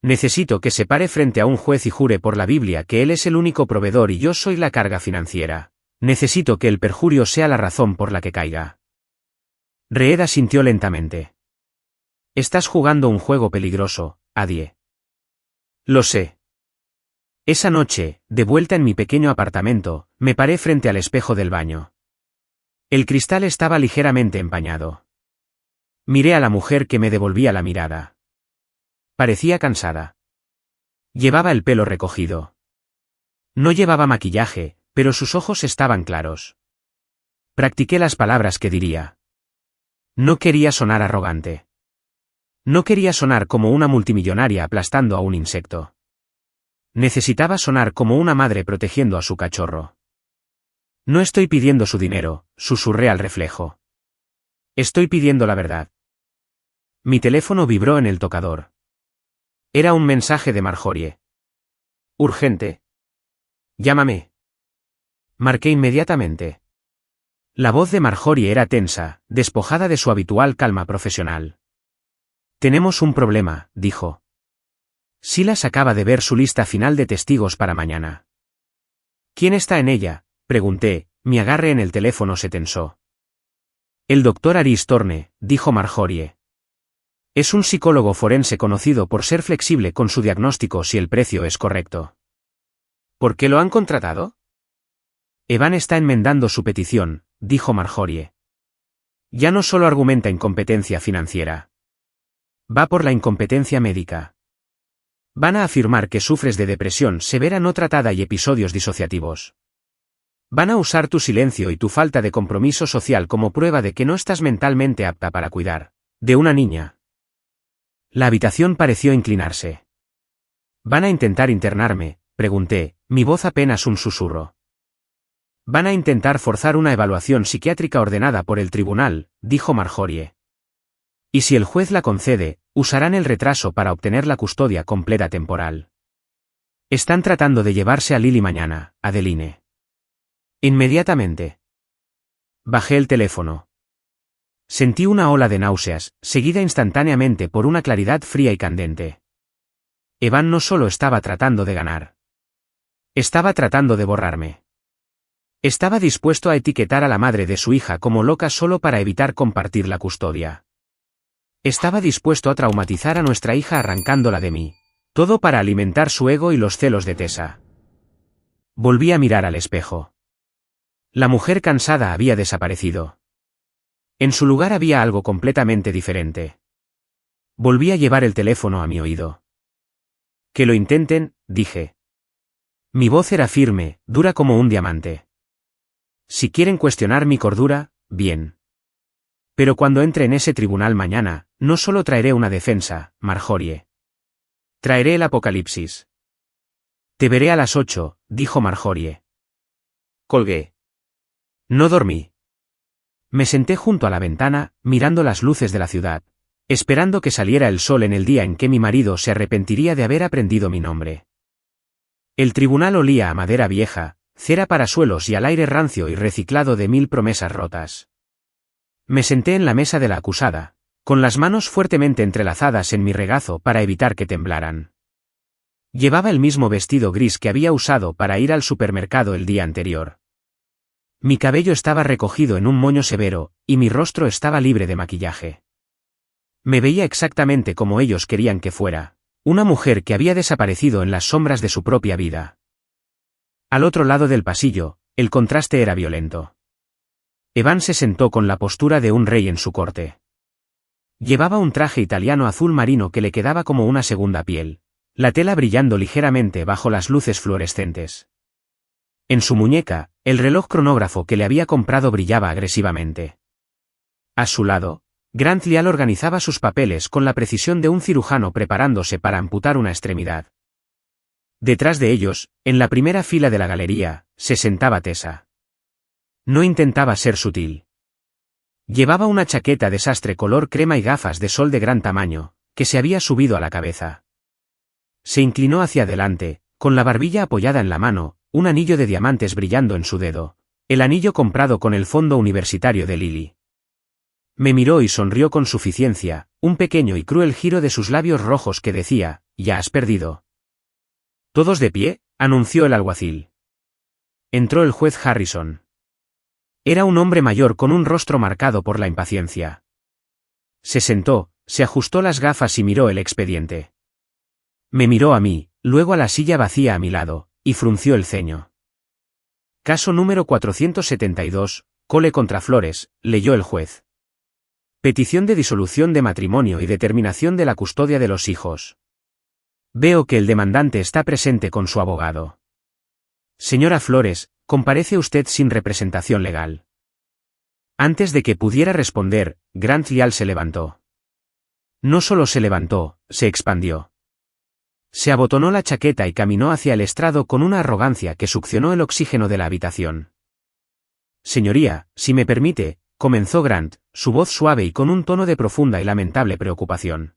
Necesito que se pare frente a un juez y jure por la Biblia que él es el único proveedor y yo soy la carga financiera. Necesito que el perjurio sea la razón por la que caiga. Reed asintió lentamente. Estás jugando un juego peligroso, Adie. Lo sé. Esa noche, de vuelta en mi pequeño apartamento, me paré frente al espejo del baño. El cristal estaba ligeramente empañado. Miré a la mujer que me devolvía la mirada. Parecía cansada. Llevaba el pelo recogido. No llevaba maquillaje, pero sus ojos estaban claros. Practiqué las palabras que diría. No quería sonar arrogante. No quería sonar como una multimillonaria aplastando a un insecto. Necesitaba sonar como una madre protegiendo a su cachorro. No estoy pidiendo su dinero, susurré al reflejo. Estoy pidiendo la verdad. Mi teléfono vibró en el tocador. Era un mensaje de Marjorie. Urgente. Llámame. Marqué inmediatamente. La voz de Marjorie era tensa, despojada de su habitual calma profesional. Tenemos un problema, dijo. Silas acaba de ver su lista final de testigos para mañana. ¿Quién está en ella?, pregunté, mi agarre en el teléfono se tensó. El doctor Aris Thorne, dijo Marjorie. Es un psicólogo forense conocido por ser flexible con su diagnóstico si el precio es correcto. ¿Por qué lo han contratado? Evan está enmendando su petición, dijo Marjorie. Ya no solo argumenta incompetencia financiera. Va por la incompetencia médica. Van a afirmar que sufres de depresión severa no tratada y episodios disociativos. Van a usar tu silencio y tu falta de compromiso social como prueba de que no estás mentalmente apta para cuidar de una niña. La habitación pareció inclinarse. ¿Van a intentar internarme?, pregunté, mi voz apenas un susurro. Van a intentar forzar una evaluación psiquiátrica ordenada por el tribunal, dijo Marjorie. Y si el juez la concede, usarán el retraso para obtener la custodia completa temporal. Están tratando de llevarse a Lily mañana, Adeline. Inmediatamente. Bajé el teléfono. Sentí una ola de náuseas, seguida instantáneamente por una claridad fría y candente. Evan no solo estaba tratando de ganar. Estaba tratando de borrarme. Estaba dispuesto a etiquetar a la madre de su hija como loca solo para evitar compartir la custodia. Estaba dispuesto a traumatizar a nuestra hija arrancándola de mí. Todo para alimentar su ego y los celos de Tessa. Volví a mirar al espejo. La mujer cansada había desaparecido. En su lugar había algo completamente diferente. Volví a llevar el teléfono a mi oído. Que lo intenten, dije. Mi voz era firme, dura como un diamante. Si quieren cuestionar mi cordura, bien. Pero cuando entre en ese tribunal mañana, no solo traeré una defensa, Marjorie. Traeré el apocalipsis. Te veré a las 8, dijo Marjorie. Colgué. No dormí. Me senté junto a la ventana, mirando las luces de la ciudad, esperando que saliera el sol en el día en que mi marido se arrepentiría de haber aprendido mi nombre. El tribunal olía a madera vieja, cera para suelos y al aire rancio y reciclado de 1000 promesas rotas. Me senté en la mesa de la acusada, con las manos fuertemente entrelazadas en mi regazo para evitar que temblaran. Llevaba el mismo vestido gris que había usado para ir al supermercado el día anterior. Mi cabello estaba recogido en un moño severo, y mi rostro estaba libre de maquillaje. Me veía exactamente como ellos querían que fuera, una mujer que había desaparecido en las sombras de su propia vida. Al otro lado del pasillo, el contraste era violento. Evan se sentó con la postura de un rey en su corte. Llevaba un traje italiano azul marino que le quedaba como una segunda piel, la tela brillando ligeramente bajo las luces fluorescentes. En su muñeca, el reloj cronógrafo que le había comprado brillaba agresivamente. A su lado, Grant Lial organizaba sus papeles con la precisión de un cirujano preparándose para amputar una extremidad. Detrás de ellos, en la primera fila de la galería, se sentaba Tessa. No intentaba ser sutil. Llevaba una chaqueta de sastre color crema y gafas de sol de gran tamaño, que se había subido a la cabeza. Se inclinó hacia adelante, con la barbilla apoyada en la mano, un anillo de diamantes brillando en su dedo, el anillo comprado con el fondo universitario de Lily. Me miró y sonrió con suficiencia, un pequeño y cruel giro de sus labios rojos que decía, «Ya has perdido». «Todos de pie», anunció el alguacil. Entró el juez Harrison. Era un hombre mayor con un rostro marcado por la impaciencia. Se sentó, se ajustó las gafas y miró el expediente. Me miró a mí, luego a la silla vacía a mi lado, y frunció el ceño. Caso número 472, Cole contra Flores, leyó el juez. Petición de disolución de matrimonio y determinación de la custodia de los hijos. Veo que el demandante está presente con su abogado. Señora Flores, comparece usted sin representación legal. Antes de que pudiera responder, Grant Lial se levantó. No solo se levantó, se expandió. Se abotonó la chaqueta y caminó hacia el estrado con una arrogancia que succionó el oxígeno de la habitación. Señoría, si me permite, comenzó Grant, su voz suave y con un tono de profunda y lamentable preocupación.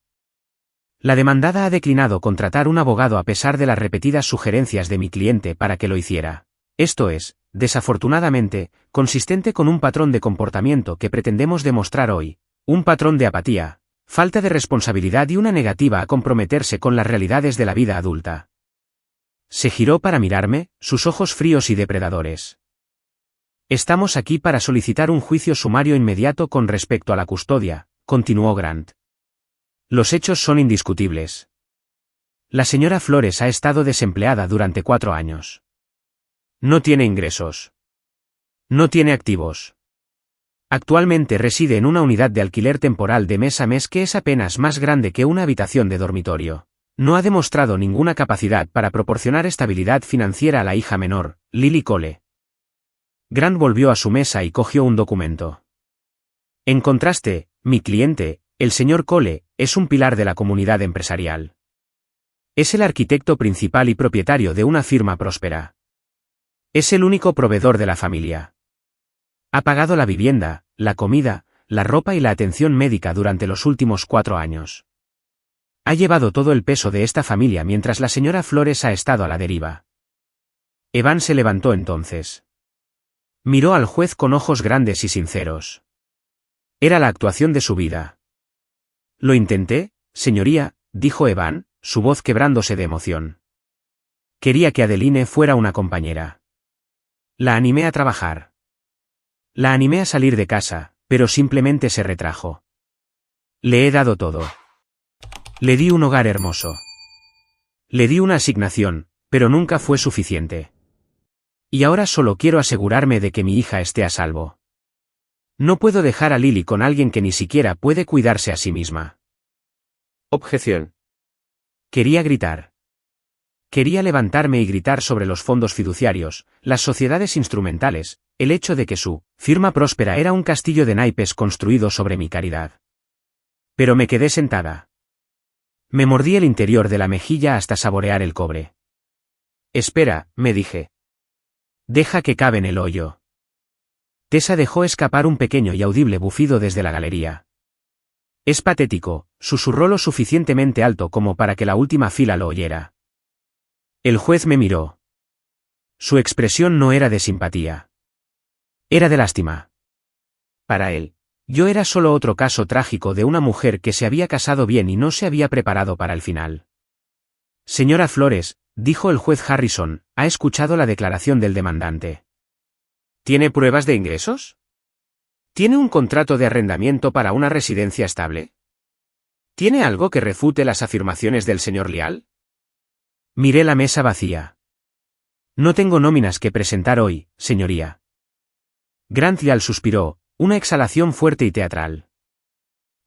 La demandada ha declinado contratar un abogado a pesar de las repetidas sugerencias de mi cliente para que lo hiciera. Esto es, desafortunadamente, consistente con un patrón de comportamiento que pretendemos demostrar hoy, un patrón de apatía, falta de responsabilidad y una negativa a comprometerse con las realidades de la vida adulta. Se giró para mirarme, sus ojos fríos y depredadores. Estamos aquí para solicitar un juicio sumario inmediato con respecto a la custodia, continuó Grant. Los hechos son indiscutibles. La señora Flores ha estado desempleada durante 4 años. No tiene ingresos. No tiene activos. Actualmente reside en una unidad de alquiler temporal de mes a mes que es apenas más grande que una habitación de dormitorio. No ha demostrado ninguna capacidad para proporcionar estabilidad financiera a la hija menor, Lily Cole. Grant volvió a su mesa y cogió un documento. En contraste, mi cliente, el señor Cole, es un pilar de la comunidad empresarial. Es el arquitecto principal y propietario de una firma próspera. Es el único proveedor de la familia. Ha pagado la vivienda, la comida, la ropa y la atención médica durante los últimos 4 años. Ha llevado todo el peso de esta familia mientras la señora Flores ha estado a la deriva. Evan se levantó entonces. Miró al juez con ojos grandes y sinceros. Era la actuación de su vida. Lo intenté, señoría, dijo Evan, su voz quebrándose de emoción. Quería que Adeline fuera una compañera. La animé a trabajar. La animé a salir de casa, pero simplemente se retrajo. Le he dado todo. Le di un hogar hermoso. Le di una asignación, pero nunca fue suficiente. Y ahora solo quiero asegurarme de que mi hija esté a salvo. No puedo dejar a Lily con alguien que ni siquiera puede cuidarse a sí misma. Objeción. Quería gritar. Quería levantarme y gritar sobre los fondos fiduciarios, las sociedades instrumentales, el hecho de que su firma próspera era un castillo de naipes construido sobre mi caridad. Pero me quedé sentada. Me mordí el interior de la mejilla hasta saborear el cobre. Espera, me dije. Deja que cabe en el hoyo. Tessa dejó escapar un pequeño y audible bufido desde la galería. Es patético, susurró lo suficientemente alto como para que la última fila lo oyera. El juez me miró. Su expresión no era de simpatía. Era de lástima. Para él, yo era solo otro caso trágico de una mujer que se había casado bien y no se había preparado para el final. Señora Flores, dijo el juez Harrison, ¿ha escuchado la declaración del demandante? ¿Tiene pruebas de ingresos? ¿Tiene un contrato de arrendamiento para una residencia estable? ¿Tiene algo que refute las afirmaciones del señor Lial? Miré la mesa vacía. No tengo nóminas que presentar hoy, señoría. Grant Lial suspiró, una exhalación fuerte y teatral.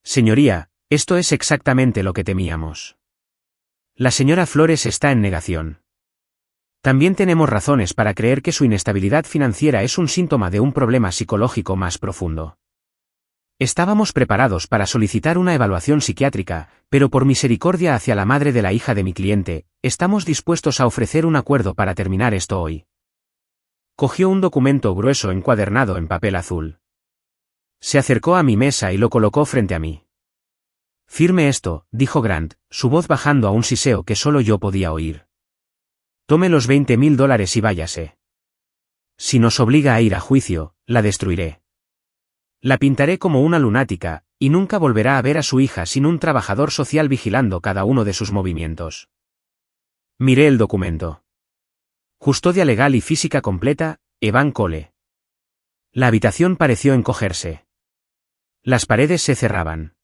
Señoría, esto es exactamente lo que temíamos. La señora Flores está en negación. También tenemos razones para creer que su inestabilidad financiera es un síntoma de un problema psicológico más profundo. Estábamos preparados para solicitar una evaluación psiquiátrica, pero por misericordia hacia la madre de la hija de mi cliente, estamos dispuestos a ofrecer un acuerdo para terminar esto hoy. Cogió un documento grueso encuadernado en papel azul. Se acercó a mi mesa y lo colocó frente a mí. Firme esto, dijo Grant, su voz bajando a un siseo que solo yo podía oír. Tome los $20,000 y váyase. Si nos obliga a ir a juicio, la destruiré. La pintaré como una lunática, y nunca volverá a ver a su hija sin un trabajador social vigilando cada uno de sus movimientos. Miré el documento. Custodia legal y física completa, Evan Cole. La habitación pareció encogerse. Las paredes se cerraban.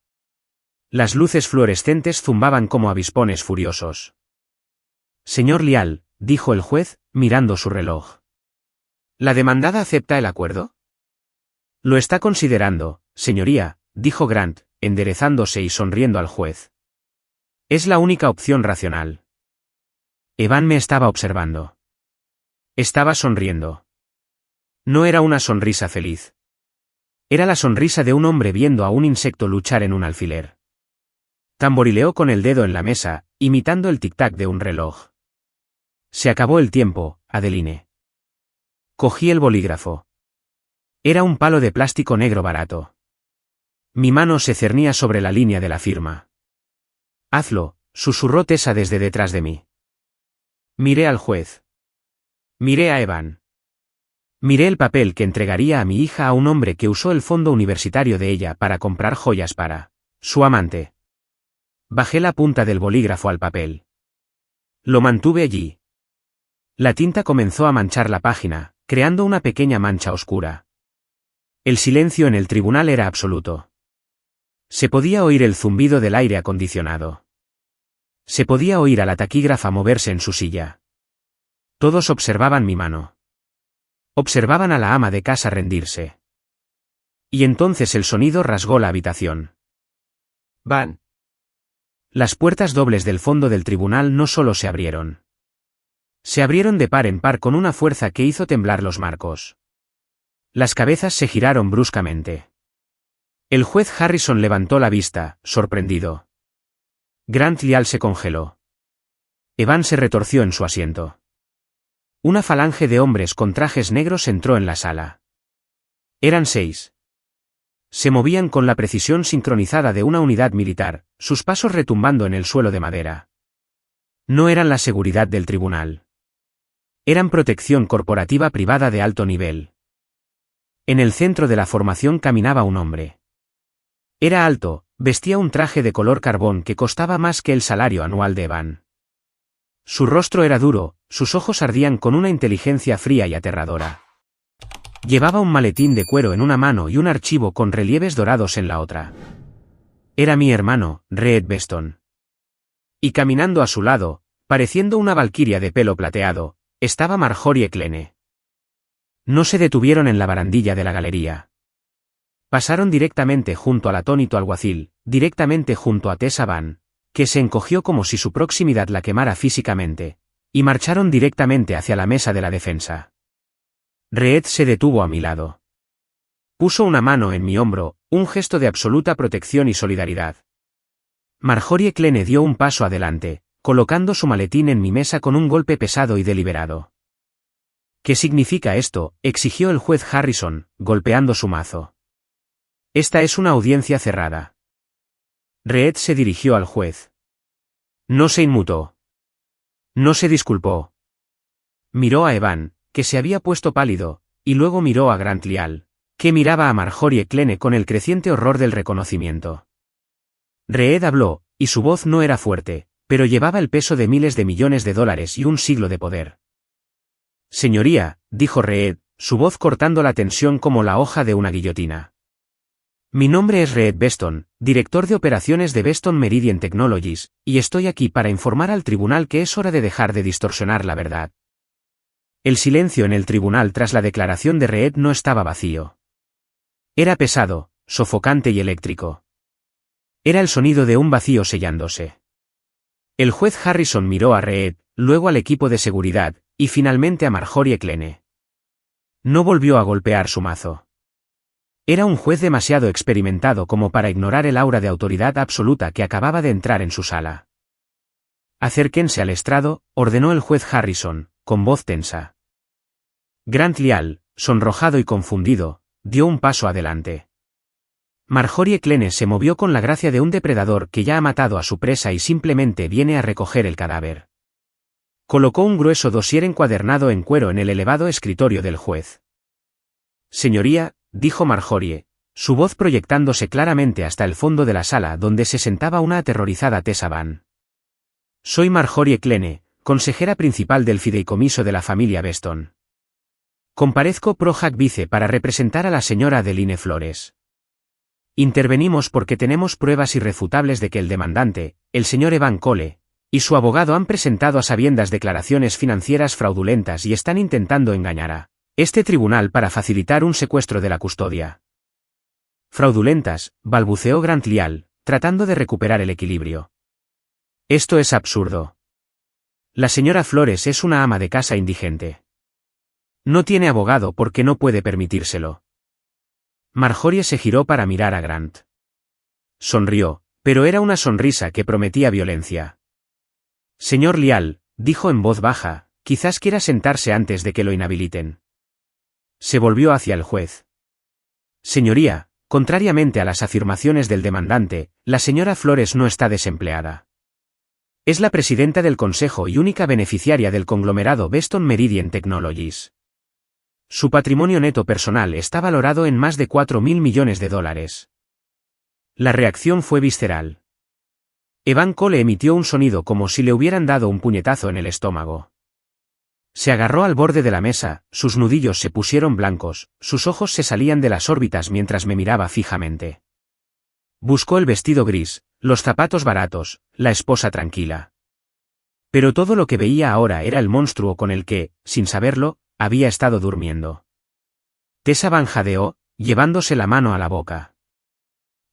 Las luces fluorescentes zumbaban como avispones furiosos. Señor Lial, dijo el juez, mirando su reloj. ¿La demandada acepta el acuerdo? Lo está considerando, señoría, dijo Grant, enderezándose y sonriendo al juez. Es la única opción racional. Evan me estaba observando. Estaba sonriendo. No era una sonrisa feliz. Era la sonrisa de un hombre viendo a un insecto luchar en un alfiler. Tamborileó con el dedo en la mesa, imitando el tic-tac de un reloj. Se acabó el tiempo, Adeline. Cogí el bolígrafo. Era un palo de plástico negro barato. Mi mano se cernía sobre la línea de la firma. Hazlo, susurró Tessa desde detrás de mí. Miré al juez. Miré a Evan. Miré el papel que entregaría a mi hija a un hombre que usó el fondo universitario de ella para comprar joyas para su amante. Bajé la punta del bolígrafo al papel. Lo mantuve allí. La tinta comenzó a manchar la página, creando una pequeña mancha oscura. El silencio en el tribunal era absoluto. Se podía oír el zumbido del aire acondicionado. Se podía oír a la taquígrafa moverse en su silla. Todos observaban mi mano. Observaban a la ama de casa rendirse. Y entonces el sonido rasgó la habitación. Van. Las puertas dobles del fondo del tribunal no solo se abrieron. Se abrieron de par en par con una fuerza que hizo temblar los marcos. Las cabezas se giraron bruscamente. El juez Harrison levantó la vista, sorprendido. Grant Lial se congeló. Evan se retorció en su asiento. Una falange de hombres con trajes negros entró en la sala. Eran 6. Se movían con la precisión sincronizada de una unidad militar, sus pasos retumbando en el suelo de madera. No eran la seguridad del tribunal. Eran protección corporativa privada de alto nivel. En el centro de la formación caminaba un hombre. Era alto, vestía un traje de color carbón que costaba más que el salario anual de Evan. Su rostro era duro, sus ojos ardían con una inteligencia fría y aterradora. Llevaba un maletín de cuero en una mano y un archivo con relieves dorados en la otra. Era mi hermano, Reed Beston. Y caminando a su lado, pareciendo una valquiria de pelo plateado, estaba Marjorie Klene. No se detuvieron en la barandilla de la galería. Pasaron directamente junto al atónito alguacil, directamente junto a Tessa Van, que se encogió como si su proximidad la quemara físicamente, y marcharon directamente hacia la mesa de la defensa. Reed se detuvo a mi lado. Puso una mano en mi hombro, un gesto de absoluta protección y solidaridad. Marjorie Klene dio un paso adelante, colocando su maletín en mi mesa con un golpe pesado y deliberado. ¿Qué significa esto?, exigió el juez Harrison, golpeando su mazo. Esta es una audiencia cerrada. Reed se dirigió al juez. No se inmutó. No se disculpó. Miró a Evan, que se había puesto pálido, y luego miró a Grant Leal, que miraba a Marjorie Klene con el creciente horror del reconocimiento. Reed habló, y su voz no era fuerte, pero llevaba el peso de miles de millones de dólares y un siglo de poder. Señoría, dijo Reed, su voz cortando la tensión como la hoja de una guillotina. Mi nombre es Reed Beston, director de operaciones de Beston Meridian Technologies, y estoy aquí para informar al tribunal que es hora de dejar de distorsionar la verdad. El silencio en el tribunal tras la declaración de Reed no estaba vacío. Era pesado, sofocante y eléctrico. Era el sonido de un vacío sellándose. El juez Harrison miró a Reed, luego al equipo de seguridad, y finalmente a Marjorie Klene. No volvió a golpear su mazo. Era un juez demasiado experimentado como para ignorar el aura de autoridad absoluta que acababa de entrar en su sala. Acérquense al estrado, ordenó el juez Harrison, con voz tensa. Grant Leal, sonrojado y confundido, dio un paso adelante. Marjorie Klene se movió con la gracia de un depredador que ya ha matado a su presa y simplemente viene a recoger el cadáver. Colocó un grueso dossier encuadernado en cuero en el elevado escritorio del juez. Señoría, dijo Marjorie, su voz proyectándose claramente hasta el fondo de la sala donde se sentaba una aterrorizada Tessa Van. Soy Marjorie Klene, consejera principal del fideicomiso de la familia Beston. Comparezco pro hac vice para representar a la señora Adeline Flores. Intervenimos porque tenemos pruebas irrefutables de que el demandante, el señor Evan Cole, y su abogado han presentado a sabiendas declaraciones financieras fraudulentas y están intentando engañar a este tribunal para facilitar un secuestro de la custodia. Fraudulentas, balbuceó Grant Leal, tratando de recuperar el equilibrio. Esto es absurdo. La señora Flores es una ama de casa indigente. No tiene abogado porque no puede permitírselo. Marjorie se giró para mirar a Grant. Sonrió, pero era una sonrisa que prometía violencia. Señor Leal, dijo en voz baja, quizás quiera sentarse antes de que lo inhabiliten. Se volvió hacia el juez. Señoría, contrariamente a las afirmaciones del demandante, la señora Flores no está desempleada. Es la presidenta del consejo y única beneficiaria del conglomerado Beston Meridian Technologies. Su patrimonio neto personal está valorado en más de 4.000 millones de dólares. La reacción fue visceral. Evan Cole emitió un sonido como si le hubieran dado un puñetazo en el estómago. Se agarró al borde de la mesa, sus nudillos se pusieron blancos, sus ojos se salían de las órbitas mientras me miraba fijamente. Buscó el vestido gris, los zapatos baratos, la esposa tranquila. Pero todo lo que veía ahora era el monstruo con el que, sin saberlo, había estado durmiendo. Tessa Van jadeó, llevándose la mano a la boca.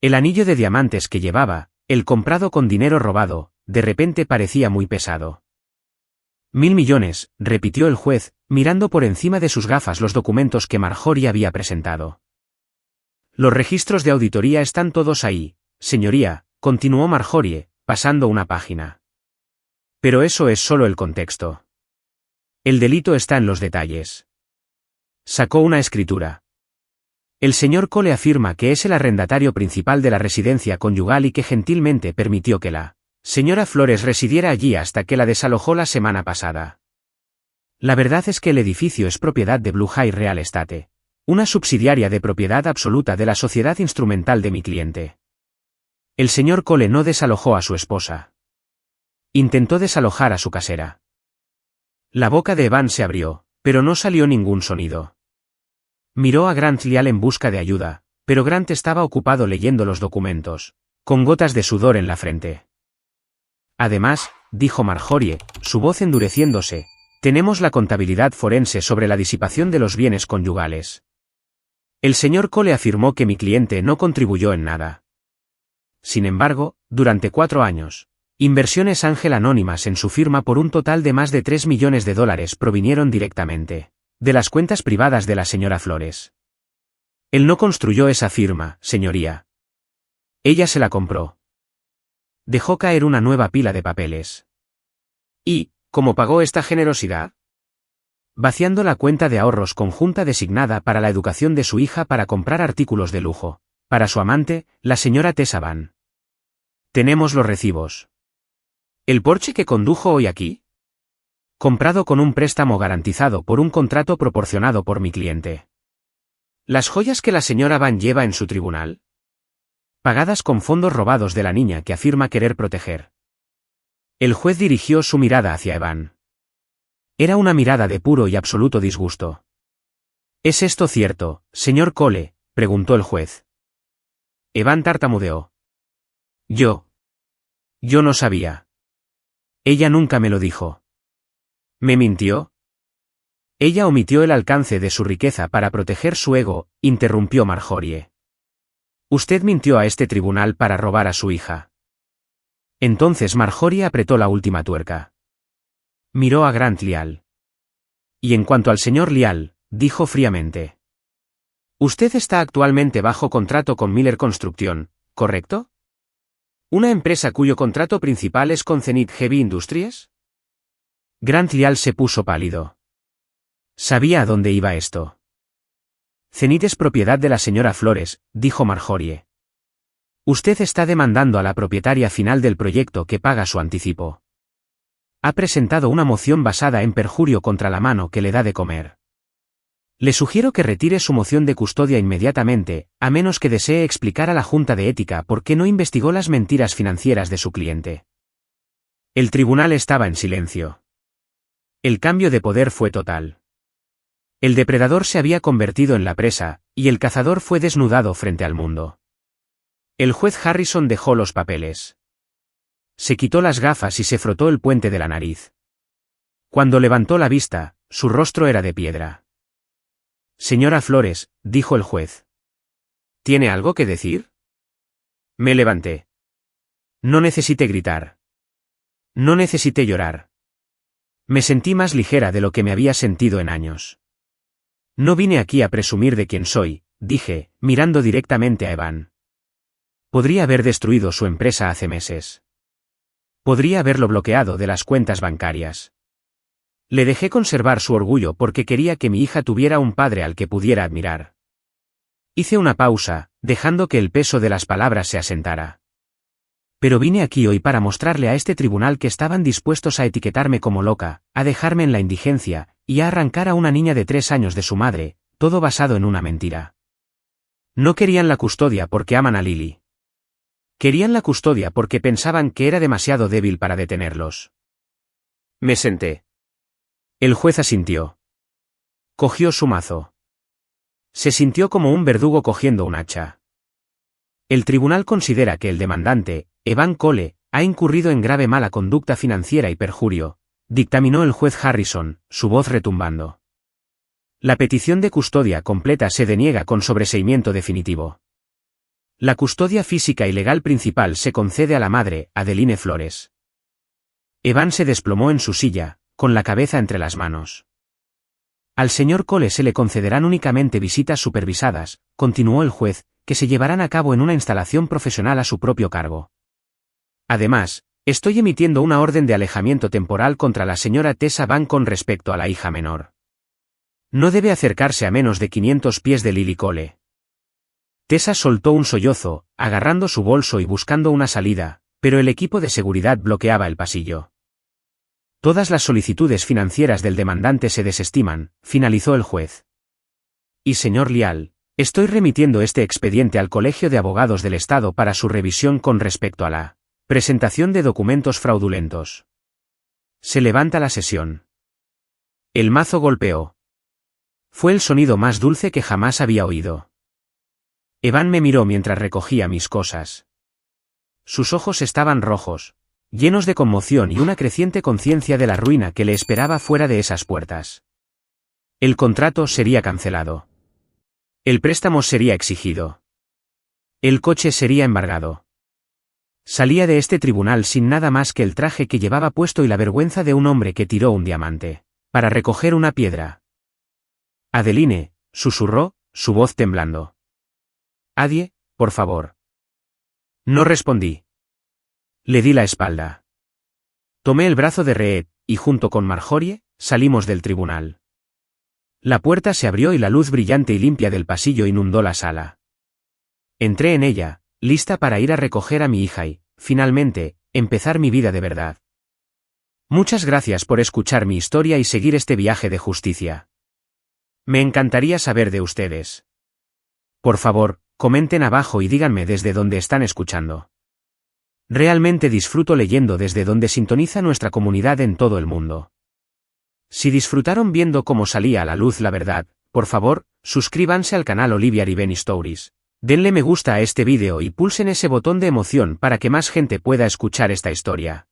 El anillo de diamantes que llevaba, el comprado con dinero robado, de repente parecía muy pesado. 1.000 millones, repitió el juez, mirando por encima de sus gafas los documentos que Marjorie había presentado. Los registros de auditoría están todos ahí, señoría, continuó Marjorie, pasando una página. Pero eso es solo el contexto. El delito está en los detalles. Sacó una escritura. El señor Cole afirma que es el arrendatario principal de la residencia conyugal y que gentilmente permitió que la señora Flores residiera allí hasta que la desalojó la semana pasada. La verdad es que el edificio es propiedad de Blue High Real Estate, una subsidiaria de propiedad absoluta de la sociedad instrumental de mi cliente. El señor Cole no desalojó a su esposa. Intentó desalojar a su casera. La boca de Evan se abrió, pero no salió ningún sonido. Miró a Grant Lial en busca de ayuda, pero Grant estaba ocupado leyendo los documentos, con gotas de sudor en la frente. Además, dijo Marjorie, su voz endureciéndose, tenemos la contabilidad forense sobre la disipación de los bienes conyugales. El señor Cole afirmó que mi cliente no contribuyó en nada. Sin embargo, durante 4 años, Inversiones Ángel Anónimas en su firma por un total de más de $3 millones provinieron directamente de las cuentas privadas de la señora Flores. Él no construyó esa firma, señoría. Ella se la compró. Dejó caer una nueva pila de papeles. ¿Y cómo pagó esta generosidad? Vaciando la cuenta de ahorros conjunta designada para la educación de su hija para comprar artículos de lujo, para su amante, la señora Tessa Van. Tenemos los recibos. ¿El Porsche que condujo hoy aquí? Comprado con un préstamo garantizado por un contrato proporcionado por mi cliente. ¿Las joyas que la señora Van lleva en su tribunal? Pagadas con fondos robados de la niña que afirma querer proteger. El juez dirigió su mirada hacia Evan. Era una mirada de puro y absoluto disgusto. ¿Es esto cierto, señor Cole?, preguntó el juez. Evan tartamudeó. Yo no sabía. Ella nunca me lo dijo. ¿Me mintió? Ella omitió el alcance de su riqueza para proteger su ego, interrumpió Marjorie. Usted mintió a este tribunal para robar a su hija. Entonces Marjorie apretó la última tuerca. Miró a Grant Lial. Y en cuanto al señor Lial, dijo fríamente. Usted está actualmente bajo contrato con Miller Construction, ¿correcto? ¿Una empresa cuyo contrato principal es con Zenith Heavy Industries? Grant Lial se puso pálido. Sabía a dónde iba esto. Zenith es propiedad de la señora Flores, dijo Marjorie. Usted está demandando a la propietaria final del proyecto que paga su anticipo. Ha presentado una moción basada en perjurio contra la mano que le da de comer. Le sugiero que retire su moción de custodia inmediatamente, a menos que desee explicar a la Junta de Ética por qué no investigó las mentiras financieras de su cliente. El tribunal estaba en silencio. El cambio de poder fue total. El depredador se había convertido en la presa, y el cazador fue desnudado frente al mundo. El juez Harrison dejó los papeles. Se quitó las gafas y se frotó el puente de la nariz. Cuando levantó la vista, su rostro era de piedra. Señora Flores, dijo el juez. ¿Tiene algo que decir? Me levanté. No necesité gritar. No necesité llorar. Me sentí más ligera de lo que me había sentido en años. No vine aquí a presumir de quién soy, dije, mirando directamente a Evan. Podría haber destruido su empresa hace meses. Podría haberlo bloqueado de las cuentas bancarias. Le dejé conservar su orgullo porque quería que mi hija tuviera un padre al que pudiera admirar. Hice una pausa, dejando que el peso de las palabras se asentara. Pero vine aquí hoy para mostrarle a este tribunal que estaban dispuestos a etiquetarme como loca, a dejarme en la indigencia, y a arrancar a una niña de 3 años de su madre, todo basado en una mentira. No querían la custodia porque aman a Lily. Querían la custodia porque pensaban que era demasiado débil para detenerlos. Me senté. El juez asintió. Cogió su mazo. Se sintió como un verdugo cogiendo un hacha. El tribunal considera que el demandante, Evan Cole, ha incurrido en grave mala conducta financiera y perjurio, dictaminó el juez Harrison, su voz retumbando. La petición de custodia completa se deniega con sobreseimiento definitivo. La custodia física y legal principal se concede a la madre, Adeline Flores. Evan se desplomó en su silla, con la cabeza entre las manos. Al señor Cole se le concederán únicamente visitas supervisadas, continuó el juez, que se llevarán a cabo en una instalación profesional a su propio cargo. Además, estoy emitiendo una orden de alejamiento temporal contra la señora Tessa Van con respecto a la hija menor. No debe acercarse a menos de 500 pies de Lily Cole. Tessa soltó un sollozo, agarrando su bolso y buscando una salida, pero el equipo de seguridad bloqueaba el pasillo. Todas las solicitudes financieras del demandante se desestiman, finalizó el juez. Y señor Lial, estoy remitiendo este expediente al Colegio de Abogados del Estado para su revisión con respecto a la presentación de documentos fraudulentos. Se levanta la sesión. El mazo golpeó. Fue el sonido más dulce que jamás había oído. Evan me miró mientras recogía mis cosas. Sus ojos estaban rojos, llenos de conmoción y una creciente conciencia de la ruina que le esperaba fuera de esas puertas. El contrato sería cancelado. El préstamo sería exigido. El coche sería embargado. Salía de este tribunal sin nada más que el traje que llevaba puesto y la vergüenza de un hombre que tiró un diamante para recoger una piedra. Adeline, susurró, su voz temblando. Adie, por favor. No respondí. Le di la espalda. Tomé el brazo de Reed, y junto con Marjorie, salimos del tribunal. La puerta se abrió y la luz brillante y limpia del pasillo inundó la sala. Entré en ella, lista para ir a recoger a mi hija y, finalmente, empezar mi vida de verdad. Muchas gracias por escuchar mi historia y seguir este viaje de justicia. Me encantaría saber de ustedes. Por favor, comenten abajo y díganme desde dónde están escuchando. Realmente disfruto leyendo desde donde sintoniza nuestra comunidad en todo el mundo. Si disfrutaron viendo cómo salía a la luz la verdad, por favor, suscríbanse al canal Olivia Riveni Stories. Denle me gusta a este vídeo y pulsen ese botón de emoción para que más gente pueda escuchar esta historia.